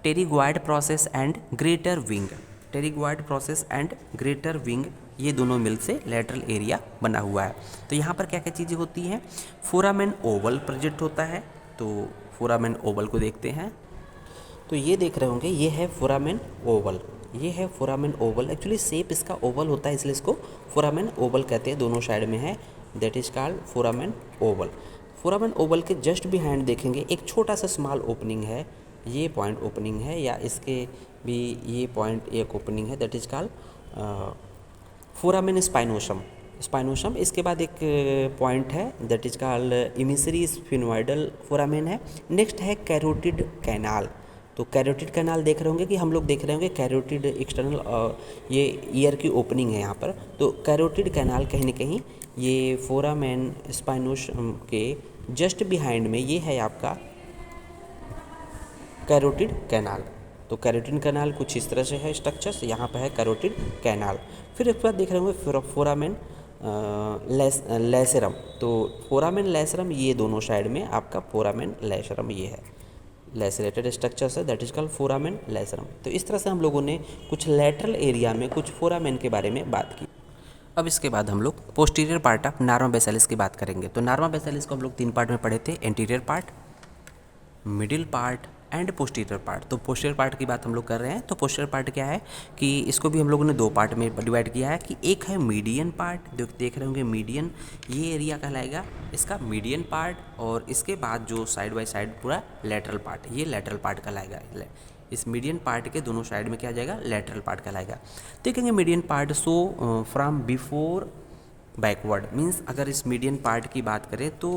pterygoid process and greater wing. Pterygoid process and greater wing ये दोनों मिल से लेटरल एरिया बना हुआ है। तो यहाँ पर क्या क्या चीज़ें होती हैं, फोरामेन ओवल प्रोजेक्ट होता है। तो फोरामेन ओवल को देखते हैं। तो ये देख रहे होंगे, ये है फोरामेन ओवल, ये है फोरामेन ओवल। एक्चुअली शेप इसका ओवल होता है, इसलिए इसको फोरामेन ओवल कहते हैं। दोनों साइड में है, that is called foramen Oval. Foramen Oval के जस्ट बिहाइंड देखेंगे एक छोटा सा स्मॉल ओपनिंग है, ये पॉइंट ओपनिंग है, या इसके भी ये पॉइंट एक ओपनिंग है, that is called foramen spinosum. इसके बाद एक पॉइंट है दैट इज कॉल्ड इमिसरी स्फिनॉइडल फोरामेन है। नेक्स्ट है कैरोटिड कैनाल। तो कैरोटिड कैनाल देख रहे होंगे कि हम लोग देख रहे होंगे कैरोटिड एक्सटर्नल, ये ईयर की ओपनिंग है यहाँ पर। तो कैरोटिड कैनाल कहीं ना कहीं ये फोरामेन स्पाइनोसम के जस्ट बिहाइंड में ये है आपका कैरोटिड कैनाल। तो कैरोटिड कैनाल कुछ इस तरह से है स्ट्रक्चर्स, यहाँ पर है कैरोटिड कैनाल। फिर इसके बाद देख रहे होंगे फोरामेन लेसरम। तो फोरामेन लेसरम ये दोनों साइड में आपका फोरामेन लेसरम ये है, लेसरेटेड स्ट्रक्चर्स है, दैट इज कॉल्ड फोरामेन लेसरम। तो इस तरह से हम लोगों ने कुछ लेटरल एरिया में कुछ फोरामेन के बारे में बात की। अब इसके बाद हम लोग posterior part of norma basalis की बात करेंगे। तो नार्मा बेसालिस को हम लोग 3 पार्ट में पढ़े थे, anterior part, middle part and posterior part. तो पोस्टीरियर पार्ट की बात हम लोग कर रहे हैं। तो पोस्टीरियर पार्ट क्या है कि इसको भी हम लोगों ने दो पार्ट में डिवाइड किया है कि एक है मीडियन पार्ट, देख रहे होंगे मीडियन, ये एरिया कहलाएगा इसका मीडियन पार्ट, और इसके बाद जो साइड बाय साइड पूरा लेटरल पार्ट, ये लेटरल पार्ट कहलाएगा। इस मीडियन पार्ट के दोनों साइड में क्या आ जाएगा, लेटरल पार्ट कहलाएगा। देखेंगे median part so from before backward, means अगर इस मीडियन पार्ट की बात करें तो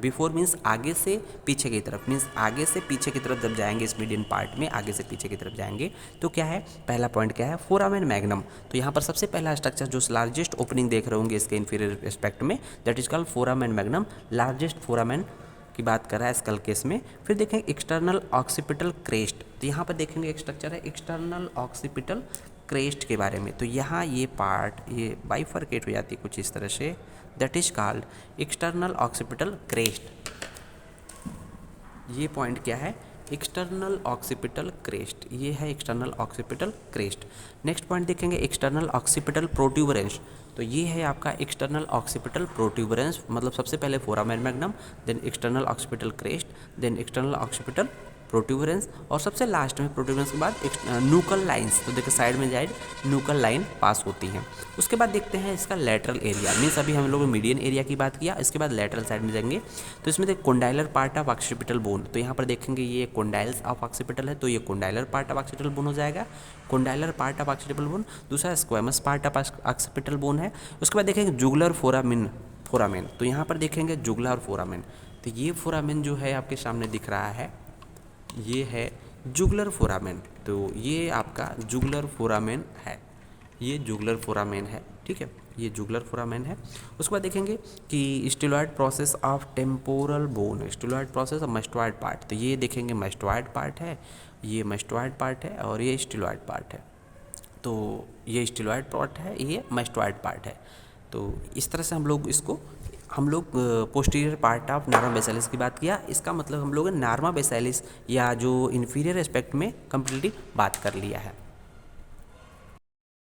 बिफोर मीन्स आगे से पीछे की तरफ, मीन्स आगे से पीछे की तरफ जब जाएंगे इस मीडियन पार्ट में, आगे से पीछे की तरफ जाएंगे तो क्या है, पहला पॉइंट क्या है, फोरामेन मैग्नम। तो यहाँ पर सबसे पहला स्ट्रक्चर जो लार्जेस्ट ओपनिंग देख रहे होंगे इसके इंफीरियर एस्पेक्ट में, that is called foramen magnum, largest foramen की बात कर रहा है स्कल केस में। फिर देखें एक्सटर्नल ऑक्सीपिटल क्रेस्ट, तो यहाँ पर देखेंगे एक स्ट्रक्चर है एक्सटर्नल ऑक्सीपिटल क्रेस्ट के बारे में। तो यहाँ ये पार्ट ये बाइफरकेट हो जाती है कुछ इस तरह से, that is called external occipital crest. ये पॉइंट क्या है, एक्सटर्नल ऑक्सीपिटल क्रेस्ट, ये है external occipital crest. Next point देखेंगे एक्सटर्नल ऑक्सीपिटल प्रोट्यूबरेंस, तो ये है आपका एक्सटर्नल ऑक्सीपिटल प्रोट्यूबरेंस, मतलब सबसे पहले foramen magnum, then external occipital crest, then external occipital protuberance, और सबसे लास्ट में प्रोट्यूबरेंस के बाद न्यूकल लाइंस, तो देखिए साइड में जाइड न्यूकल लाइन पास होती हैं। उसके बाद देखते हैं इसका लेटरल एरिया, मीन्स अभी हम लोग मीडियन एरिया की बात किया, इसके बाद लेटरल साइड में जाएंगे तो इसमें देख कोंडाइलर पार्ट ऑफ ऑक्सीपिटल बोन, तो यहाँ पर देखेंगे ये कोंडाइल्स ऑफ ऑक्सीपिटल है, तो ये कोंडाइलर पार्ट ऑफ ऑक्सीपिटल बोन हो जाएगा, कोंडाइलर पार्ट ऑफ ऑक्सीपिटल बोन। दूसरा squamous part of occipital bone है। उसके बाद देखेंगे जुगुलर फोरामेन, तो यहाँ पर देखेंगे जुगुलर फोरामेन, तो ये फोरामेन जो है आपके सामने दिख रहा है, ये है जुगुलर फोरामेन, तो ये आपका जुगुलर फोरामेन है, ये जुगुलर फोरामेन है, ठीक है, ये जुगुलर फोरामेन है। उसके बाद देखेंगे कि styloid process of temporal bone, styloid process of mastoid part, तो ये देखेंगे मस्टॉइड पार्ट है, ये मस्टॉइड पार्ट है, और ये स्टेलॉइड पार्ट है, तो ये स्टेलॉइड पार्ट है, ये मस्टॉइड पार्ट है। तो इस तरह से हम लोग पोस्टीरियर पार्ट ऑफ नार्मा बेसिलिस की बात किया। इसका मतलब हम लोगों ने नार्मा बेसिलिस या जो इन्फीरियर एस्पेक्ट में कम्प्लीटली बात कर लिया है।